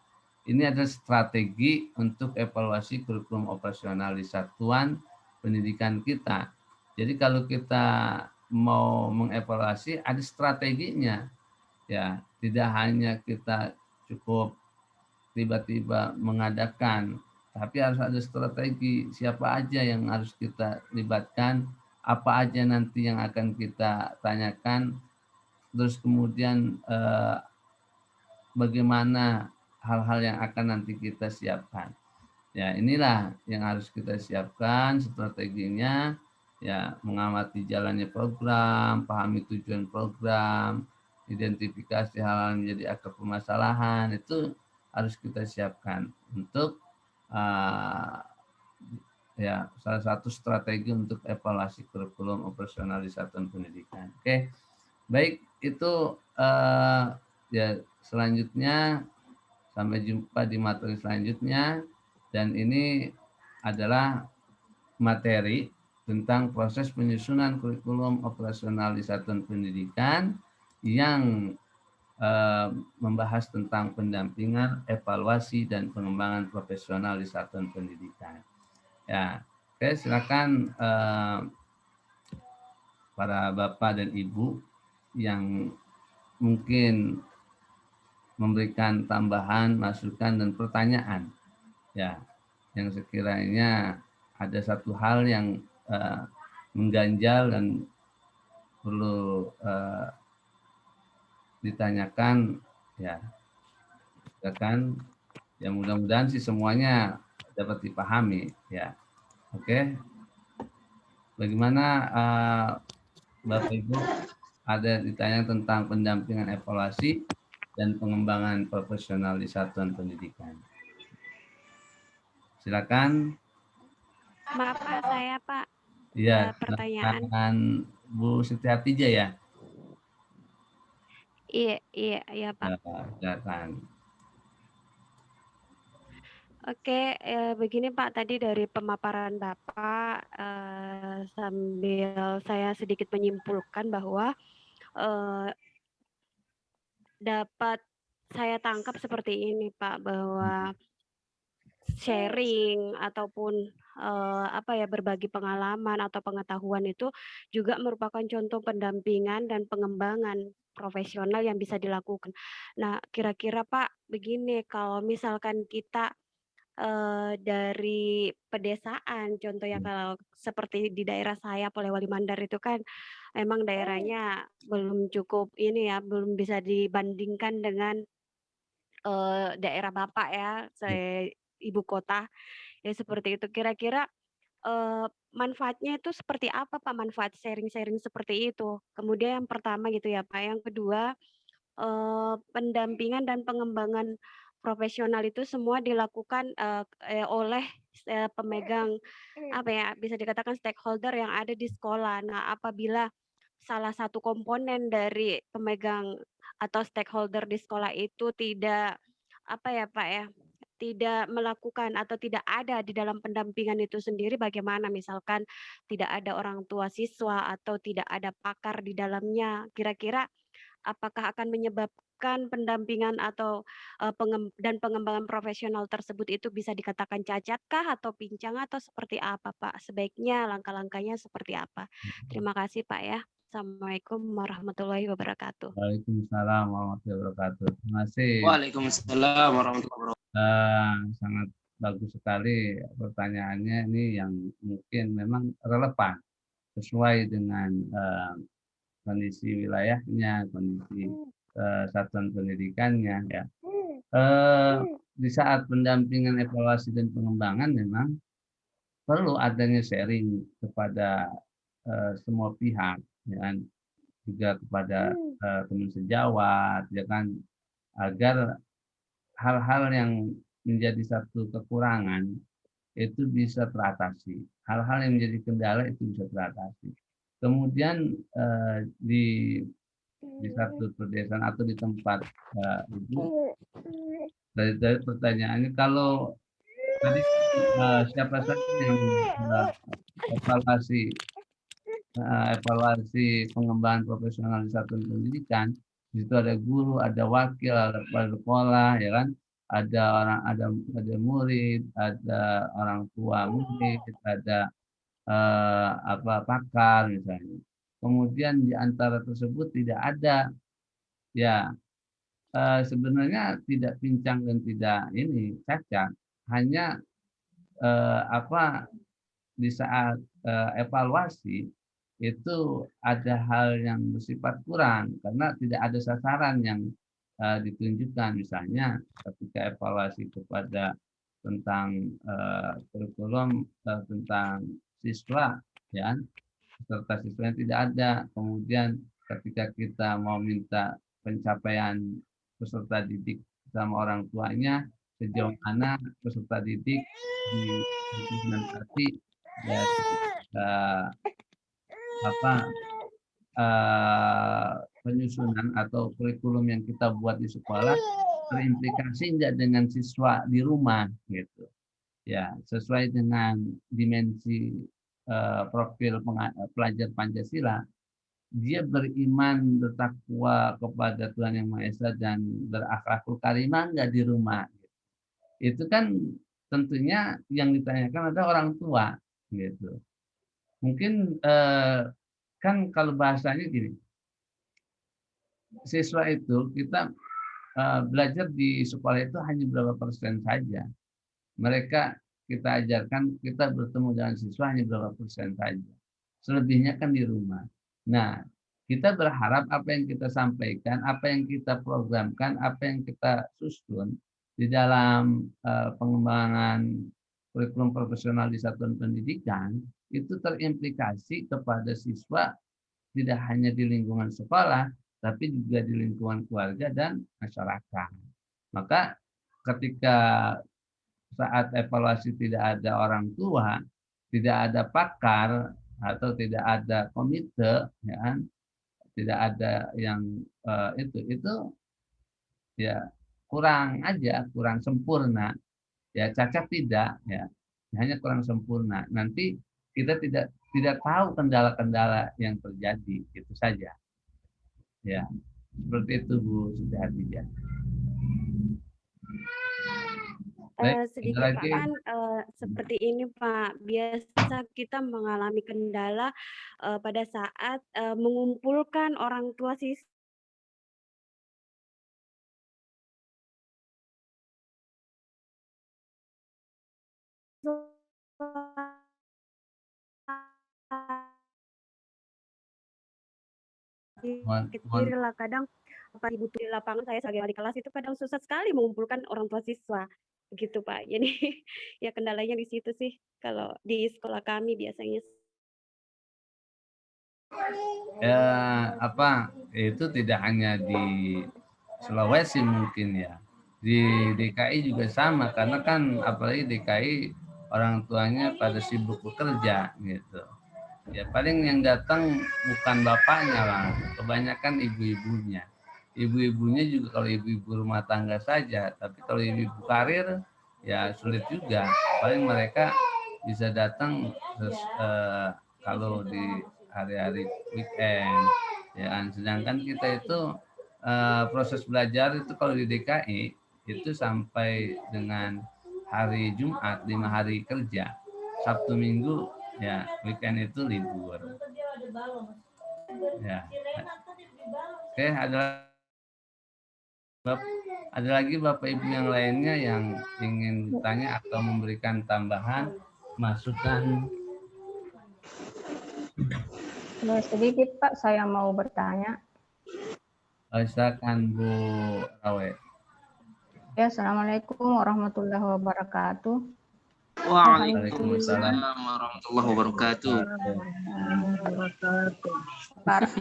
Ini adalah strategi untuk evaluasi kurikulum operasional di satuan pendidikan kita. Jadi kalau kita mau mengevaluasi ada strateginya, ya, tidak hanya kita cukup tiba-tiba mengadakan, tapi harus ada strategi siapa aja yang harus kita libatkan, apa aja nanti yang akan kita tanyakan, terus kemudian bagaimana hal-hal yang akan nanti kita siapkan. Ya, inilah yang harus kita siapkan strateginya, ya, mengamati jalannya program, pahami tujuan program, identifikasi hal-hal yang menjadi akar permasalahan, itu harus kita siapkan untuk ya, salah satu strategi untuk evaluasi kurikulum operasional di satuan pendidikan. Oke, baik, itu ya selanjutnya Sampai jumpa di materi selanjutnya, dan ini adalah materi tentang proses penyusunan kurikulum operasional di satuan pendidikan yang membahas tentang pendampingan, evaluasi, dan pengembangan profesional di satuan pendidikan. Ya, oke, silakan para bapak dan ibu yang mungkin memberikan tambahan, masukan, dan pertanyaan, ya, yang sekiranya ada satu hal yang mengganjal dan perlu ditanyakan, ya, silakan. Ya, mudah-mudahan sih semuanya dapat dipahami, ya. Oke, bagaimana Bapak Ibu, ada ditanya tentang pendampingan evaluasi dan pengembangan profesional di satuan pendidikan. Silakan. Maaf Pak, saya Pak. Iya, Pertanyaan. Bu Siti Hatijah ya? Iya Pak. Ya, silakan. Oke, begini Pak, tadi dari pemaparan Bapak, sambil saya sedikit menyimpulkan bahwa dapat saya tangkap seperti ini Pak, bahwa sharing ataupun berbagi pengalaman atau pengetahuan itu juga merupakan contoh pendampingan dan pengembangan profesional yang bisa dilakukan. Nah, kira-kira Pak, begini, kalau misalkan kita dari pedesaan, contohnya kalau seperti di daerah saya Polewali Mandar itu kan emang daerahnya belum cukup ini ya, belum bisa dibandingkan dengan daerah Bapak ya, saya ibu kota. Ya seperti itu. Kira-kira manfaatnya itu seperti apa Pak, manfaat sharing-sharing seperti itu? Kemudian yang pertama gitu ya Pak, yang kedua, pendampingan dan pengembangan profesional itu semua dilakukan, oleh pemegang, apa ya, bisa dikatakan stakeholder yang ada di sekolah. Nah, apabila salah satu komponen dari pemegang atau stakeholder di sekolah itu tidak, apa ya Pak ya, tidak melakukan atau tidak ada di dalam pendampingan itu sendiri bagaimana? Misalkan tidak ada orang tua siswa atau tidak ada pakar di dalamnya, kira-kira apakah akan menyebabkan pendampingan atau dan pengembangan profesional tersebut itu bisa dikatakan cacatkah atau pincang atau seperti apa Pak? Sebaiknya langkah-langkahnya seperti apa? Terima kasih Pak ya. Assalamualaikum warahmatullahi wabarakatuh. Waalaikumsalam warahmatullahi wabarakatuh. Terima kasih. Waalaikumsalam warahmatullahi wabarakatuh. Sangat bagus sekali pertanyaannya ini, yang mungkin memang relevan sesuai dengan kondisi wilayahnya, kondisi satuan pendidikannya, ya. Di saat pendampingan, evaluasi, dan pengembangan memang perlu adanya sharing kepada semua pihak, ya kan? Juga kepada teman sejawat, ya kan, agar hal-hal yang menjadi satu kekurangan itu bisa teratasi. Hal-hal yang menjadi kendala itu bisa teratasi. Kemudian di satu pedesaan atau di tempat Ibu, dari pertanyaannya, kalau tadi siapa saja yang evaluasi pengembangan profesional di satuan pendidikan, di situ ada guru, ada wakil, ada kepala sekolah, ya kan, ada orang, ada murid, ada orang tua murid, ada pakar misalnya. Kemudian di antara tersebut tidak ada, ya, sebenarnya tidak pincang dan tidak ini cacat, hanya di saat evaluasi itu ada hal yang bersifat kurang karena tidak ada sasaran yang ditunjukkan. Misalnya ketika evaluasi kepada tentang kurikulum tentang siswa, ya, peserta siswa yang tidak ada. Kemudian ketika kita mau minta pencapaian peserta didik sama orang tuanya, sejauh mana peserta didik diimplementasi dari penyusunan atau kurikulum yang kita buat di sekolah terimplikasi enggak dengan siswa di rumah gitu. Ya, sesuai dengan dimensi profil pelajar Pancasila, dia beriman, bertakwa kepada Tuhan Yang Maha Esa dan berakhlakul karimah enggak di rumah. Itu kan tentunya yang ditanyakan adalah orang tua gitu. Mungkin kan kalau bahasanya gini, siswa itu kita belajar di sekolah itu hanya berapa persen saja. Mereka kita ajarkan, kita bertemu dengan siswa hanya berapa persen saja. Selebihnya kan di rumah. Nah, kita berharap apa yang kita sampaikan, apa yang kita programkan, apa yang kita susun di dalam pengembangan kurikulum profesional di satuan pendidikan, itu terimplikasi kepada siswa tidak hanya di lingkungan sekolah, tapi juga di lingkungan keluarga dan masyarakat. Maka ketika saat evaluasi tidak ada orang tua, tidak ada pakar atau tidak ada komite, ya kan? Tidak ada yang itu ya kurang aja, kurang sempurna. Ya cacat tidak, ya hanya kurang sempurna. Nanti kita tidak tahu kendala-kendala yang terjadi, itu saja. Ya, seperti itu Bu Siti Hadijah. Baik, Sedikit ada Pak lagi. Pan, seperti ini Pak, biasa kita mengalami kendala pada saat mengumpulkan orang tua siswa. Kecil lah, kadang apa ibu di lapangan, saya sebagai wali kelas itu kadang susah sekali mengumpulkan orang tua siswa, begitu Pak. Jadi ya kendalanya di situ sih kalau di sekolah kami biasanya. Ya, itu tidak hanya di Sulawesi mungkin ya. Di DKI juga sama karena kan apalagi DKI orang tuanya pada sibuk bekerja gitu. Ya paling yang datang bukan bapaknya lah, kebanyakan ibu-ibunya. Ibu-ibunya juga kalau ibu-ibu rumah tangga saja, tapi kalau ibu-ibu karir ya sulit juga. Paling mereka bisa datang kalau di hari-hari weekend, ya. Sedangkan kita itu proses belajar itu kalau di DKI itu sampai dengan hari Jumat 5 hari kerja, Sabtu Minggu ya weekend itu libur. Ya. Oke, ada lagi Bapak Ibu yang lainnya yang ingin tanya atau memberikan tambahan masukan? Sedikit Pak, saya mau bertanya. Silakan Bu Rawe. Ya, Assalamualaikum warahmatullahi wabarakatuh. Waalaikumsalam warahmatullahi wabarakatuh.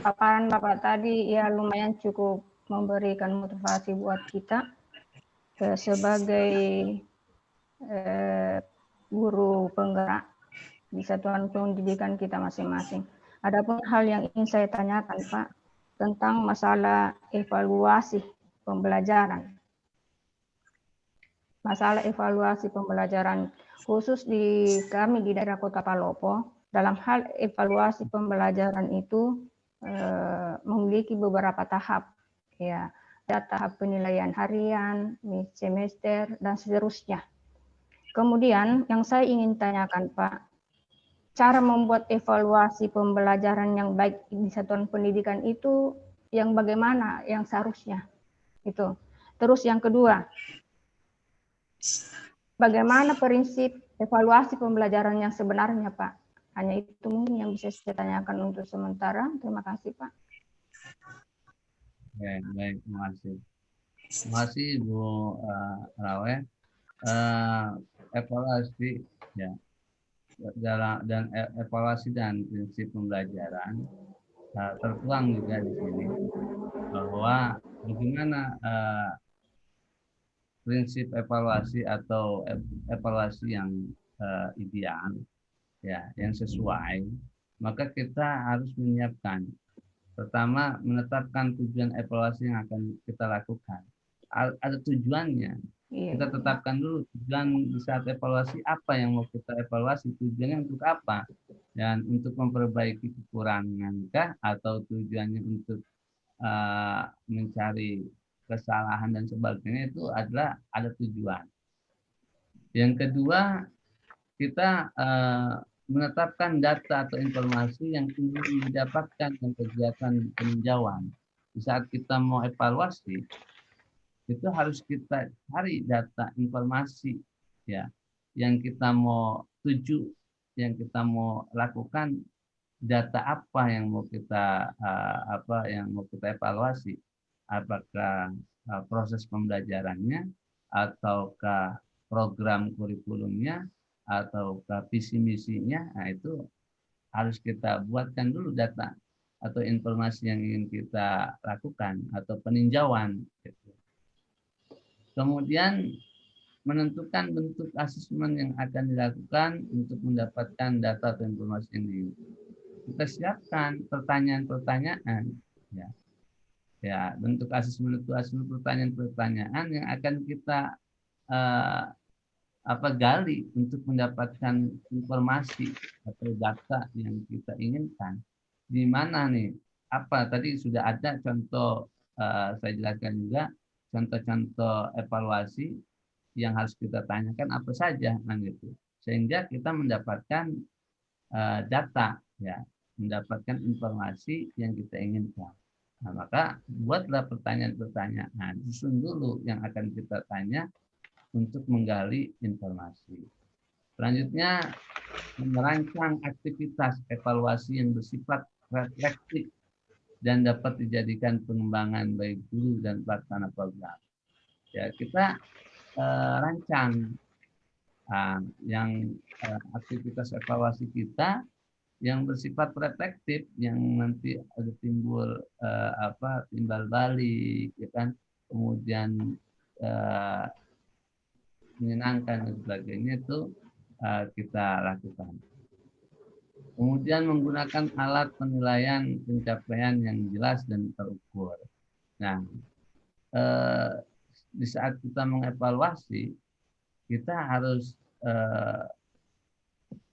Paparan Bapak tadi ya lumayan cukup memberikan motivasi buat kita sebagai guru penggerak di satuan pendidikan kita masing-masing. Adapun hal yang ingin saya tanyakan Pak tentang masalah evaluasi pembelajaran. Masalah evaluasi pembelajaran khusus di kami di daerah Kota Palopo, dalam hal evaluasi pembelajaran itu memiliki beberapa tahap, ya, ada tahap penilaian harian, semester dan seterusnya. Kemudian yang saya ingin tanyakan Pak, cara membuat evaluasi pembelajaran yang baik di satuan pendidikan itu yang bagaimana, yang seharusnya itu. Terus yang kedua, bagaimana prinsip evaluasi pembelajaran yang sebenarnya, Pak? Hanya itu mungkin yang bisa saya tanyakan untuk sementara. Terima kasih, Pak. Baik, terima kasih. Terima kasih Bu Rawe. Evaluasi ya dan evaluasi dan prinsip pembelajaran tertuang juga di sini bahwa bagaimana prinsip evaluasi atau evaluasi yang ideal, ya, yang sesuai, maka kita harus menyiapkan. Pertama, menetapkan tujuan evaluasi yang akan kita lakukan. ada tujuannya. Iya. Kita tetapkan dulu tujuan di saat evaluasi apa yang mau kita evaluasi, tujuannya untuk apa, dan untuk memperbaiki kekurangan kah, atau tujuannya untuk mencari kesalahan dan sebagainya. Itu adalah ada tujuan. Yang kedua, kita menetapkan data atau informasi yang ingin didapatkan dari kegiatan peninjauan. Di saat kita mau evaluasi, itu harus kita cari data informasi ya yang kita mau tuju, yang kita mau lakukan, data apa yang mau kita evaluasi, apakah proses pembelajarannya, ataukah program kurikulumnya, ataukah visi misinya. Nah, itu harus kita buatkan dulu data atau informasi yang ingin kita lakukan atau peninjauan. Kemudian menentukan bentuk asesmen yang akan dilakukan untuk mendapatkan data atau informasi ini. Kita siapkan pertanyaan-pertanyaan, ya bentuk asesmen itu pertanyaan-pertanyaan yang akan kita gali untuk mendapatkan informasi atau data yang kita inginkan. Di mana nih? Apa tadi sudah ada contoh, saya jelaskan juga contoh-contoh evaluasi yang harus kita tanyakan apa saja, gitu, sehingga kita mendapatkan data, ya, mendapatkan informasi yang kita inginkan. Nah, maka buatlah pertanyaan-pertanyaan, susun dulu yang akan kita tanya untuk menggali informasi. Selanjutnya, merancang aktivitas evaluasi yang bersifat reflektif dan dapat dijadikan pengembangan baik guru dan pelaksana program. Ya, kita rancang yang aktivitas evaluasi kita yang bersifat reflektif, yang nanti ada timbul timbal balik, ya kan, kemudian menyenangkan dan sebagainya, itu kita lakukan. Kemudian menggunakan alat penilaian pencapaian yang jelas dan terukur. Nah, di saat kita mengevaluasi, kita harus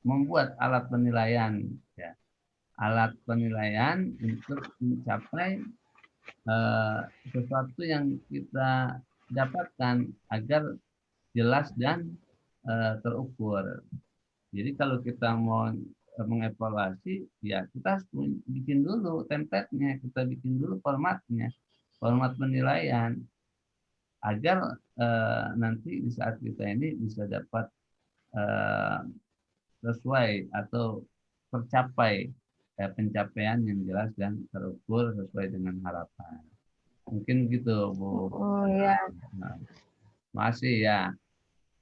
membuat alat penilaian, ya, alat penilaian untuk mencapai sesuatu yang kita dapatkan agar jelas dan terukur. Jadi kalau kita mau mengevaluasi, ya kita harus bikin dulu template-nya, kita bikin dulu formatnya, format penilaian, agar nanti di saat kita ini bisa dapat sesuai atau tercapai pencapaian yang jelas dan terukur sesuai dengan harapan. Mungkin gitu, Bu. Oh ya. Nah, masih ya.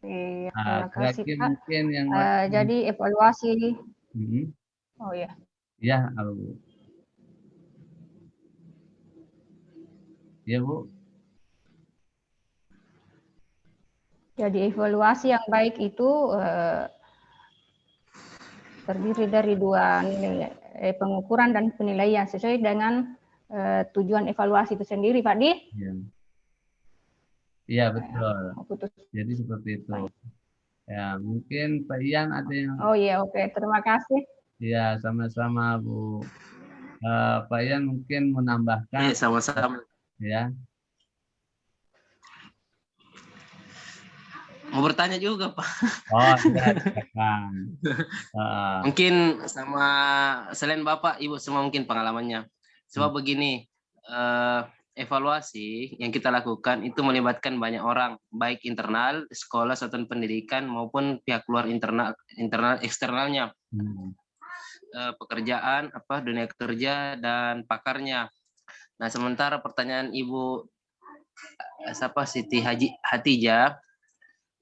Iya, terima kasih, Pak. Mungkin yang jadi evaluasi. Oh ya. Ya, Bu. Ya, Bu. Jadi evaluasi yang baik itu terdiri dari dua nilai, pengukuran dan penilaian sesuai dengan tujuan evaluasi itu sendiri, Pak Di. Iya, betul. Jadi seperti itu. Ya, mungkin Pak Ian ada yang... Oh iya, oke. Terima kasih. Iya, sama-sama, Bu. Pak Ian mungkin menambahkan. Iya, sama-sama. Ya. Mau bertanya juga, Pak. Oh, ya, silakan. Mungkin sama selain Bapak, Ibu semua mungkin pengalamannya. Sebab begini, evaluasi yang kita lakukan itu melibatkan banyak orang, baik internal, sekolah, satuan pendidikan, maupun pihak luar internal eksternalnya. Pekerjaan, dunia kerja, dan pakarnya. Nah, sementara pertanyaan Ibu Siti Hatijah,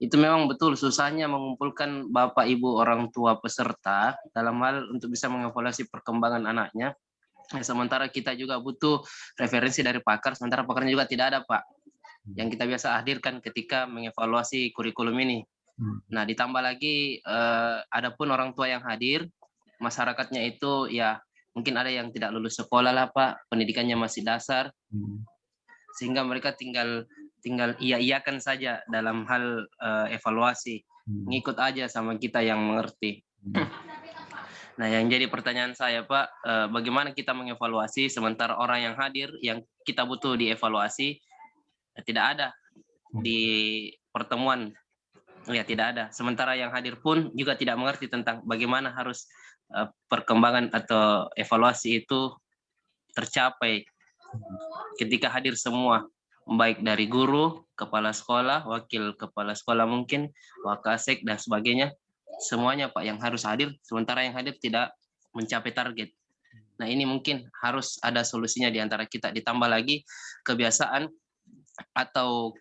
itu memang betul susahnya mengumpulkan Bapak Ibu orang tua peserta dalam hal untuk bisa mengevaluasi perkembangan anaknya. Sementara kita juga butuh referensi dari pakar, sementara pakarnya juga tidak ada, Pak, yang kita biasa hadirkan ketika mengevaluasi kurikulum ini. Nah, ditambah lagi adapun orang tua yang hadir, masyarakatnya itu ya mungkin ada yang tidak lulus sekolah lah, Pak, pendidikannya masih dasar, sehingga mereka tinggal tinggal iya-iyakan saja dalam hal evaluasi, ngikut aja sama kita yang mengerti. Nah, yang jadi pertanyaan saya, Pak, bagaimana kita mengevaluasi sementara orang yang hadir, yang kita butuh dievaluasi, tidak ada di pertemuan, ya tidak ada. Sementara yang hadir pun juga tidak mengerti tentang bagaimana harus perkembangan atau evaluasi itu tercapai ketika hadir semua, baik dari guru, kepala sekolah, wakil kepala sekolah mungkin, wakasek dan sebagainya, semuanya Pak yang harus hadir, sementara yang hadir tidak mencapai target. Nah, ini mungkin harus ada solusinya di antara kita, ditambah lagi kebiasaan atau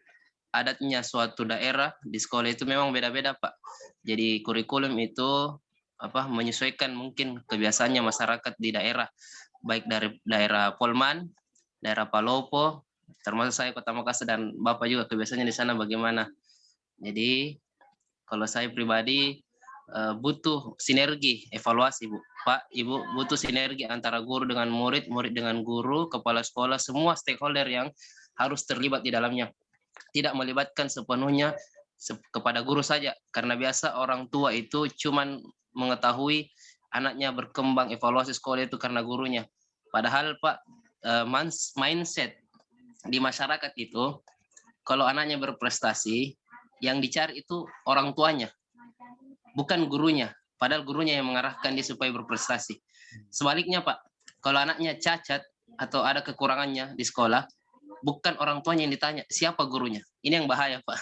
adatnya suatu daerah di sekolah itu memang beda-beda, Pak. Jadi kurikulum itu menyesuaikan mungkin kebiasaannya masyarakat di daerah, baik dari daerah Polman, daerah Palopo, termasuk saya Kota Makassar, dan Bapak juga kebiasaannya di sana bagaimana. Jadi kalau saya pribadi butuh sinergi evaluasi, Bu. Pak, Ibu, butuh sinergi antara guru dengan murid, murid dengan guru, kepala sekolah, semua stakeholder yang harus terlibat di dalamnya. Tidak melibatkan sepenuhnya kepada guru saja, karena biasa orang tua itu cuman mengetahui anaknya berkembang evaluasi sekolah itu karena gurunya. Padahal Pak, mindset di masyarakat itu, kalau anaknya berprestasi, yang dicari itu orang tuanya, bukan gurunya. Padahal gurunya yang mengarahkan dia supaya berprestasi. Sebaliknya Pak, kalau anaknya cacat atau ada kekurangannya di sekolah, bukan orang tuanya yang ditanya, siapa gurunya. Ini yang bahaya Pak.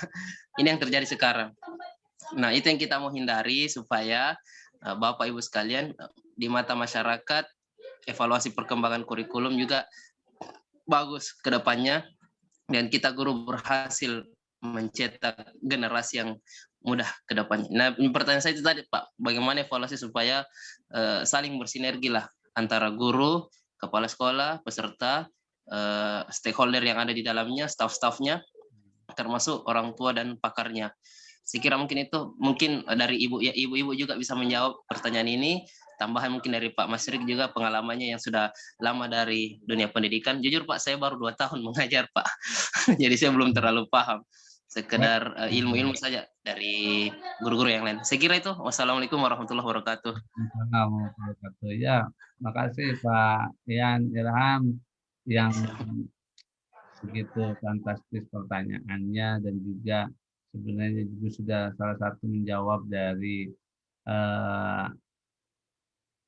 Ini yang terjadi sekarang. Nah, itu yang kita mau hindari supaya Bapak Ibu sekalian, di mata masyarakat, evaluasi perkembangan kurikulum juga bagus ke depannya, dan kita guru berhasil mencetak generasi yang mudah ke depannya. Nah, pertanyaan saya itu tadi Pak, bagaimana evaluasi supaya saling bersinergi lah antara guru, kepala sekolah, peserta, stakeholder yang ada di dalamnya, staff-staffnya, termasuk orang tua dan pakarnya. Saya kira mungkin itu, mungkin dari ibu-ibu juga bisa menjawab pertanyaan ini. Tambahan mungkin dari Pak Masrik juga pengalamannya yang sudah lama dari dunia pendidikan. Jujur Pak, saya baru 2 tahun mengajar Pak. Jadi saya belum terlalu paham. Sekedar ilmu-ilmu saja dari guru-guru yang lain. Saya kira itu. Wassalamualaikum warahmatullahi wabarakatuh. Assalamualaikum warahmatullahi wabarakatuh. Ya, makasih Pak Ian Ilham yang begitu fantastis pertanyaannya, dan juga sebenarnya juga sudah salah satu menjawab dari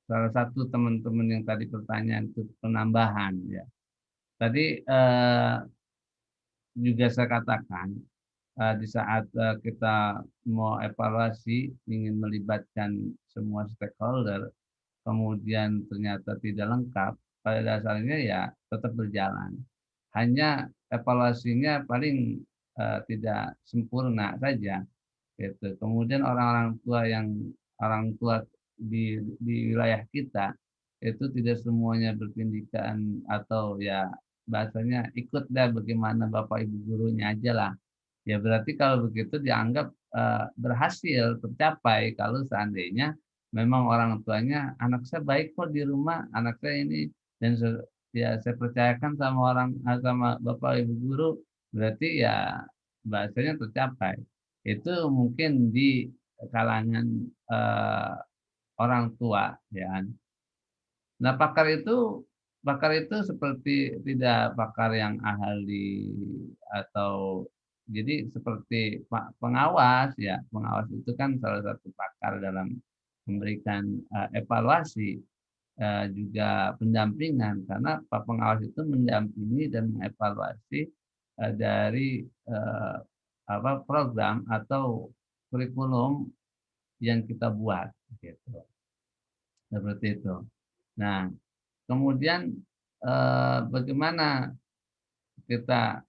salah satu teman-teman yang tadi pertanyaan itu penambahan ya. Tadi juga saya katakan di saat kita mau evaluasi ingin melibatkan semua stakeholder, kemudian ternyata tidak lengkap, pada dasarnya ya tetap berjalan. Hanya evaluasinya paling tidak sempurna saja gitu. Kemudian orang tua di wilayah kita itu tidak semuanya berpendidikan, atau ya bahasanya ikut dah bagaimana Bapak Ibu gurunya aja lah. Ya berarti kalau begitu dianggap berhasil tercapai kalau seandainya memang orang tuanya, anak saya baik kok di rumah, anak saya ini, dan ya saya percayakan sama Bapak Ibu guru, berarti ya bahasanya tercapai. Itu mungkin di kalangan orang tua ya. Nah, pakar itu seperti tidak pakar yang ahli, atau jadi seperti pengawas ya. Pengawas itu kan salah satu pakar dalam memberikan evaluasi, juga pendampingan, karena Pak Pengawas itu mendampingi dan mengevaluasi dari program atau kurikulum yang kita buat gitu. Seperti itu. Nah, kemudian bagaimana kita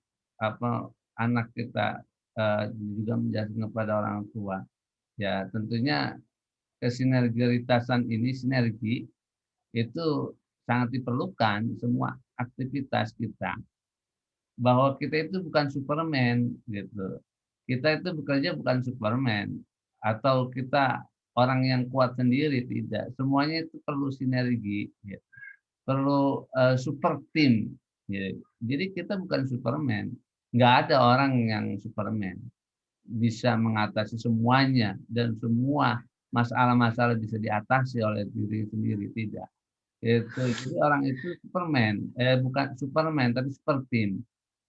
anak kita juga menjelaskan kepada orang tua. Ya, tentunya kesinergitasan ini, sinergi itu sangat diperlukan semua aktivitas kita. Bahwa kita itu bukan Superman gitu. Kita itu bekerja bukan Superman, atau kita orang yang kuat sendiri, tidak. Semuanya itu perlu sinergi, gitu. Perlu super team. Gitu. Jadi kita bukan Superman. Nggak ada orang yang Superman bisa mengatasi semuanya dan semua masalah-masalah bisa diatasi oleh diri sendiri, tidak. Jadi orang itu Superman, bukan Superman tapi super team.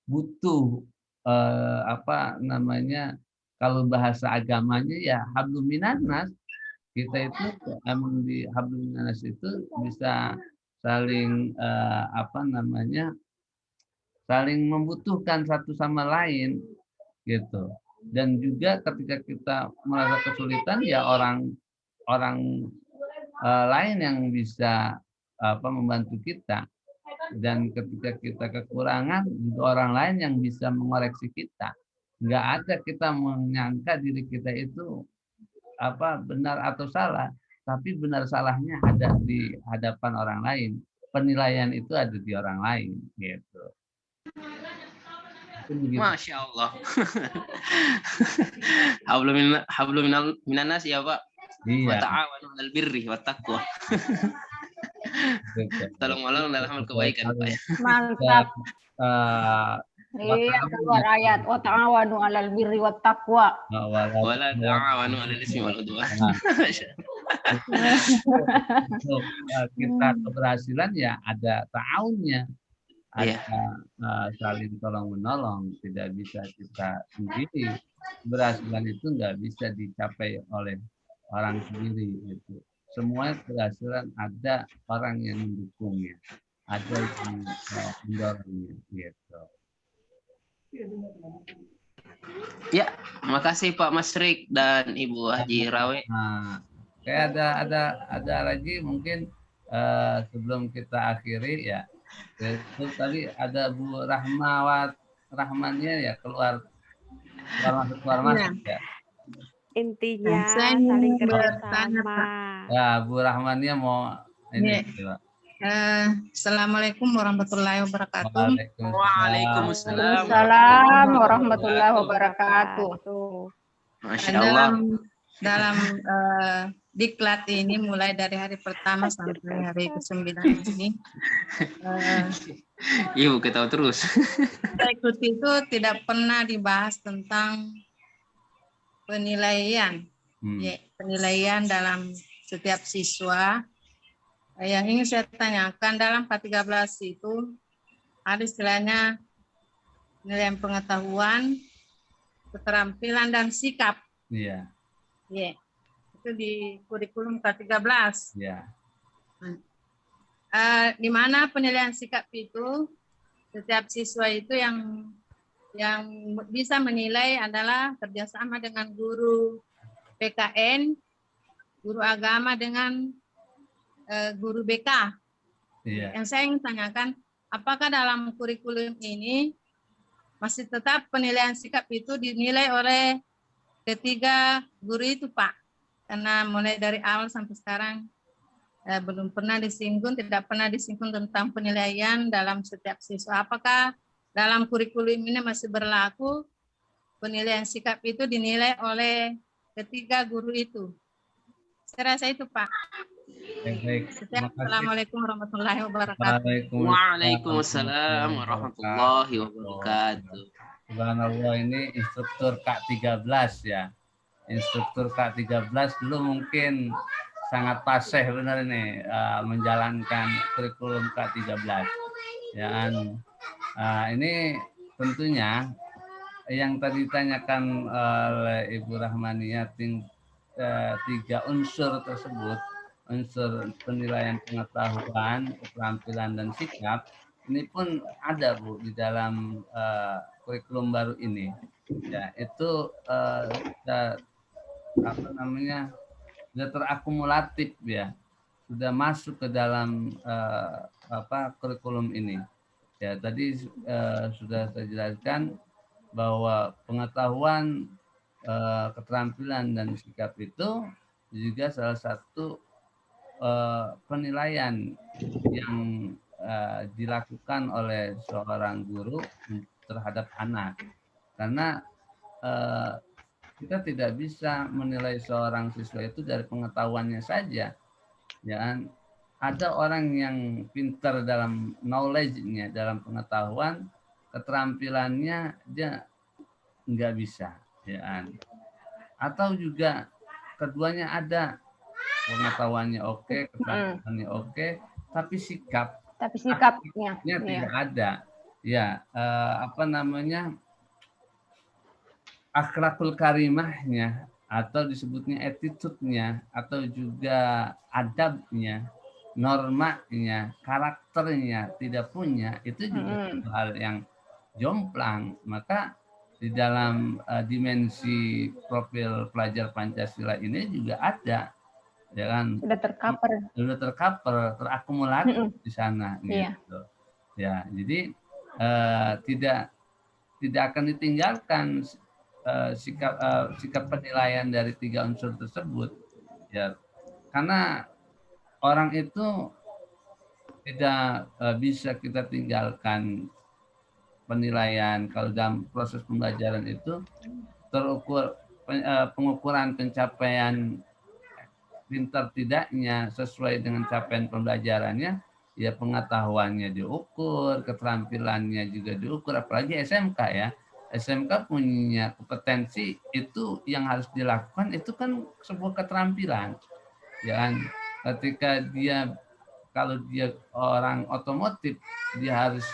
Butuh apa namanya, kalau bahasa agamanya ya hablum minannas. Kita itu emang di hablum minannas itu bisa saling apa namanya, saling membutuhkan satu sama lain gitu. Dan juga ketika kita merasa kesulitan ya orang orang lain yang bisa apa membantu kita, dan ketika kita kekurangan juga orang lain yang bisa mengoreksi kita. Nggak ada kita menyangka diri kita itu apa benar atau salah, tapi benar salahnya ada di hadapan orang lain. Penilaian itu ada di orang lain gitu. Masya Allah. Hablum minannas ya Pak. Wa Iya. ta'awanu 'alal birri wat taqwa. Betul. Tolong menolong dalam hal kebaikan Pak. Mantap. Eh, Iya, keluar ayat wa ta'awanu 'alal birri wat taqwa. Wala ta'awanu 'alal ismi wal 'udwan. Untuk kita keberhasilan ya ada ta'awunnya, ada saling tolong menolong, tidak bisa kita sendiri. Keberhasilan itu nggak bisa dicapai oleh orang sendiri itu. Semua keberhasilan ada orang yang mendukungnya, ada yang mendorongnya gitu. Ya, makasih Pak Masrik dan Ibu Haji Rawe. Nah, kayak ada lagi mungkin sebelum kita akhiri ya. Itu tadi ada Bu Rahmannya ya keluar masuk ya. Intinya saling kerjasama. Ya, Bu Rahmannya mau ini. Assalamualaikum warahmatullahi wabarakatuh. Waalaikumsalam warahmatullahi wabarakatuh. Masya Allah. Dalam diklat ini mulai dari hari pertama sampai hari ke-9 ini. Ibu ketawa terus. Ikut itu tidak pernah dibahas tentang penilaian. Ya, penilaian dalam setiap siswa. Yang ingin saya tanyakan dalam K13 itu ada istilahnya penilaian pengetahuan, keterampilan dan sikap. Iya. Yeah. Itu di kurikulum K13. Iya. Di mana penilaian sikap itu setiap siswa itu yang bisa menilai adalah kerjasama dengan guru PKN, guru agama dengan guru BK. Iya. Yang saya ingin tanyakan, apakah dalam kurikulum ini masih tetap penilaian sikap itu dinilai oleh ketiga guru itu Pak? Karena mulai dari awal sampai sekarang belum pernah disinggung, tidak pernah disinggung tentang penilaian dalam setiap siswa. Apakah dalam kurikulum ini masih berlaku penilaian sikap itu dinilai oleh ketiga guru itu? Saya rasa itu Pak. Baik. Assalamualaikum warahmatullahi wabarakatuh. Waalaikumsalam warahmatullahi wabarakatuh. Subhanallah, ini instruktur K13 ya. Instruktur K13 dulu mungkin sangat fasih benar ini menjalankan kurikulum K13. Ya, ini tentunya yang tadi ditanyakan oleh Ibu Rahmania, 3 unsur tersebut, unsur penilaian pengetahuan, keterampilan dan sikap, ini pun ada Bu di dalam kurikulum baru ini. Ya, itu sudah terakumulatif ya, sudah masuk ke dalam kurikulum ini. Ya, tadi sudah saya jelaskan bahwa pengetahuan, keterampilan dan sikap itu juga salah satu penilaian yang dilakukan oleh seorang guru terhadap anak. Karena kita tidak bisa menilai seorang siswa itu dari pengetahuannya saja. Ya, ada orang yang pintar dalam knowledge-nya, dalam pengetahuan, keterampilannya dia nggak bisa, ya kan? Atau juga keduanya ada, pengetahuannya oke, keterampilannya oke, tapi sikapnya tidak ada. Ya, apa namanya, akhlakul karimahnya atau disebutnya attitude-nya atau juga adabnya, normanya, karakternya tidak punya, itu juga hal yang jomplang. Maka di dalam dimensi profil pelajar Pancasila ini juga ada, ya kan? Sudah tercover, terakumulasi di sana, gitu. Ya, jadi tidak akan ditinggalkan sikap penilaian dari 3 unsur tersebut, ya, karena orang itu tidak bisa kita tinggalkan penilaian. Kalau dalam proses pembelajaran itu terukur pengukuran pencapaian pintar tidaknya sesuai dengan capaian pembelajarannya, ya pengetahuannya diukur, keterampilannya juga diukur, apalagi SMK ya. SMK punya kompetensi, itu yang harus dilakukan itu kan sebuah keterampilan. Ya kan, ketika kalau dia orang otomotif, dia harus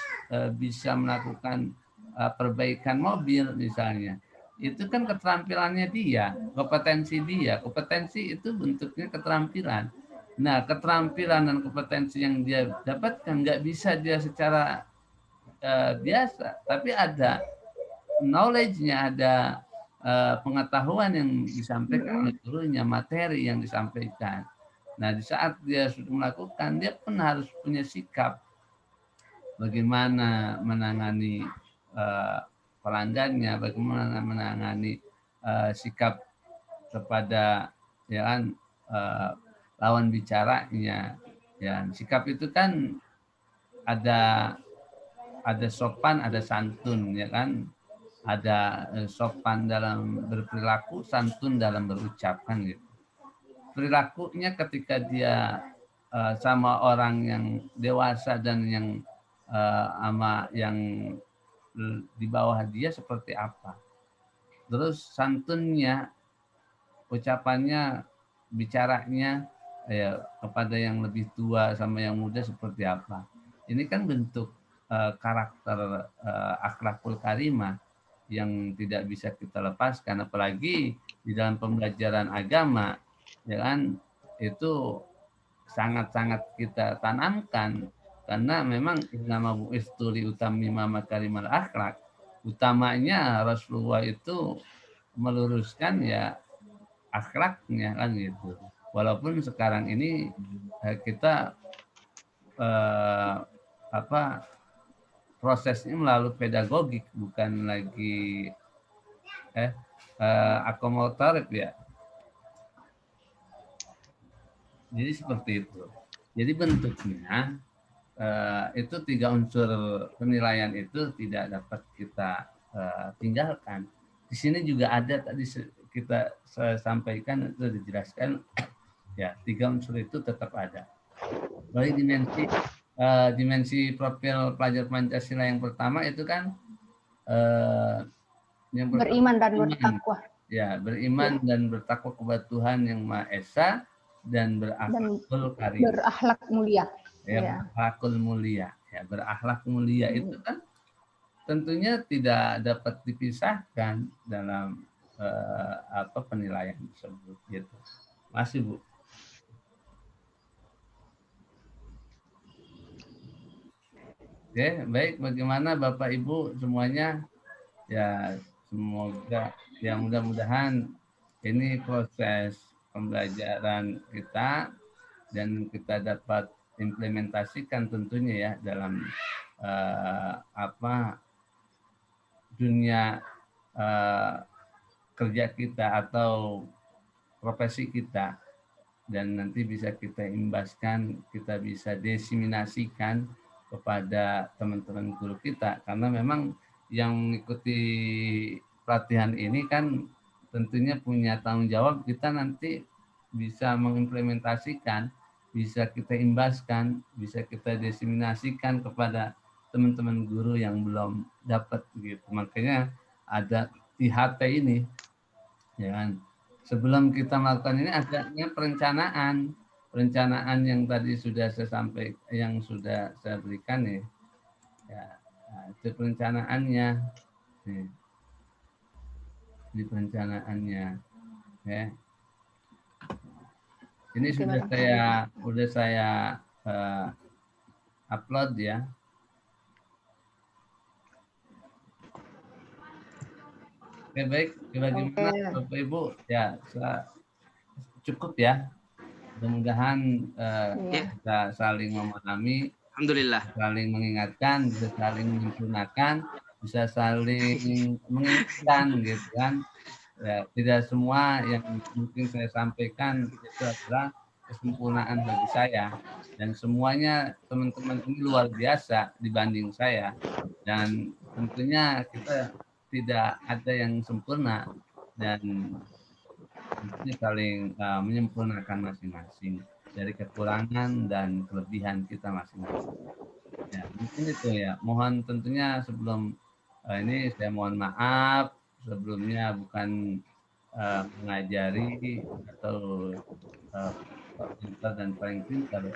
bisa melakukan perbaikan mobil misalnya. Itu kan keterampilannya dia, kompetensi dia. Kompetensi itu bentuknya keterampilan. Nah, keterampilan dan kompetensi yang dia dapatkan nggak bisa dia secara biasa, tapi ada knowledge-nya, ada pengetahuan yang disampaikan oleh gurunya, materi yang disampaikan. Nah, di saat dia sudah melakukan, dia pun harus punya sikap bagaimana menangani pelanggannya, bagaimana menangani sikap kepada, ya kan, lawan bicaranya. Ya, sikap itu kan ada sopan, ada santun, ya kan? Ada sopan dalam berperilaku, santun dalam berucap, kan gitu. Perilakunya ketika dia sama orang yang dewasa dan yang sama yang di bawah dia seperti apa. Terus santunnya, ucapannya, bicaranya ya kepada yang lebih tua sama yang muda seperti apa. Ini kan bentuk karakter akhlakul karimah yang tidak bisa kita lepaskan, apalagi di dalam pembelajaran agama, ya kan, itu sangat-sangat kita tanamkan, karena memang nama bu'istu li utammima makarimal akhlak, utamanya Rasulullah itu meluruskan ya akhlaknya, kan gitu. Walaupun sekarang ini kita prosesnya melalui pedagogik, bukan lagi akomodatif ya. Jadi seperti itu. Jadi bentuknya itu 3 unsur penilaian itu tidak dapat kita tinggalkan. Di sini juga ada, tadi kita sampaikan, itu dijelaskan ya, 3 unsur itu tetap ada. Baik dimensi profil pelajar Pancasila yang pertama itu kan yang beriman dan bertakwa. Ya, beriman dan bertakwa kepada Tuhan yang Maha Esa dan berakhlak mulia. Ya, berakhlakul mulia. Ya, berakhlak mulia itu kan tentunya tidak dapat dipisahkan dalam penilaian tersebut, gitu. Masih, Bu. Oke, baik. Bagaimana Bapak Ibu semuanya? Ya, semoga, ya mudah-mudahan ini proses pembelajaran kita dan kita dapat implementasikan tentunya ya dalam dunia kerja kita atau profesi kita, dan nanti bisa kita imbaskan, kita bisa diseminasikan kepada teman-teman guru kita, karena memang yang mengikuti pelatihan ini kan tentunya punya tanggung jawab, kita nanti bisa mengimplementasikan, bisa kita imbaskan, bisa kita diseminasikan kepada teman-teman guru yang belum dapat gitu. Makanya ada IHT ini, ya kan. Sebelum kita melakukan ini adanya perencanaan yang tadi sudah saya sampaikan, yang sudah saya berikan ya. Nah, itu perencanaannya. Nih. Di perencanaannya, ya. Ini sudah saya upload ya. Oke, baik. Bagaimana Bapak Ibu? Ya, cukup ya. Mudah-mudahan kita saling memahami, Alhamdulillah. saling mengingatkan, bisa saling menyempurnakan, bisa saling mengingatkan gitu kan. Ya, tidak semua yang mungkin saya sampaikan itu adalah kesempurnaan bagi saya, dan semuanya teman-teman ini luar biasa dibanding saya, dan tentunya kita tidak ada yang sempurna, dan tentunya saling menyempurnakan masing-masing dari kekurangan dan kelebihan kita masing-masing. Ya, mungkin itu ya. Mohon tentunya sebelum ini saya mohon maaf sebelumnya, bukan mengajari atau pintar dan paling pintar.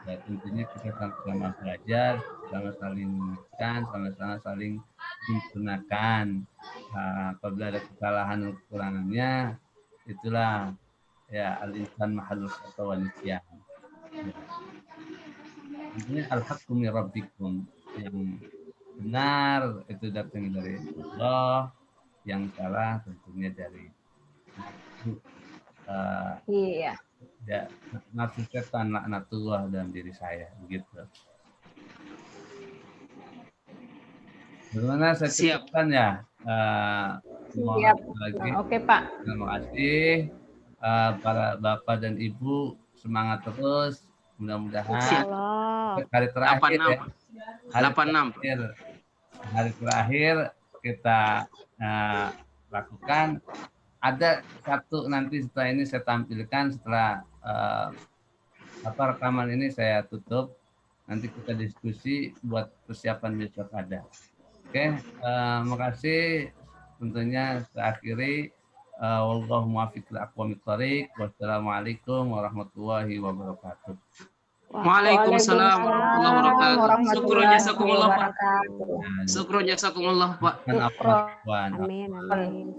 Ya, tentunya kita sama-sama belajar, sama saling mengingatkan, sama-sama saling menyempurnakan. Apabila ada kesalahan dan kekurangannya, itulah ya al-insan mahalus atau wanisyan. Ya. Tentunya al-haqqu min rabbikum, yang benar itu datang dari Allah, yang salah tentunya dari Iya. ya, nafsu setan laknatullah dalam diri saya, begitu. Bagaimana saya cukupkan ya? Siap. Lagi. Oke, Pak. Terima kasih para Bapak dan Ibu, semangat terus. Mudah-mudahan hari terakhir ya. Hari terakhir kita lakukan. Ada satu nanti setelah ini saya tampilkan, setelah rekaman ini saya tutup. Nanti kita diskusi buat persiapan besok ada. Oke, makasih. Tentunya saya akhiri. Wallahu muwaffiq li aqwamit thoriq. Wassalamualaikum warahmatullahi wabarakatuh. Waalaikumsalam warahmatullahi wabarakatuh. Syukron jazakumullah, Pak. Dan Syukron jazakumullah, Pak. afwan. Amin.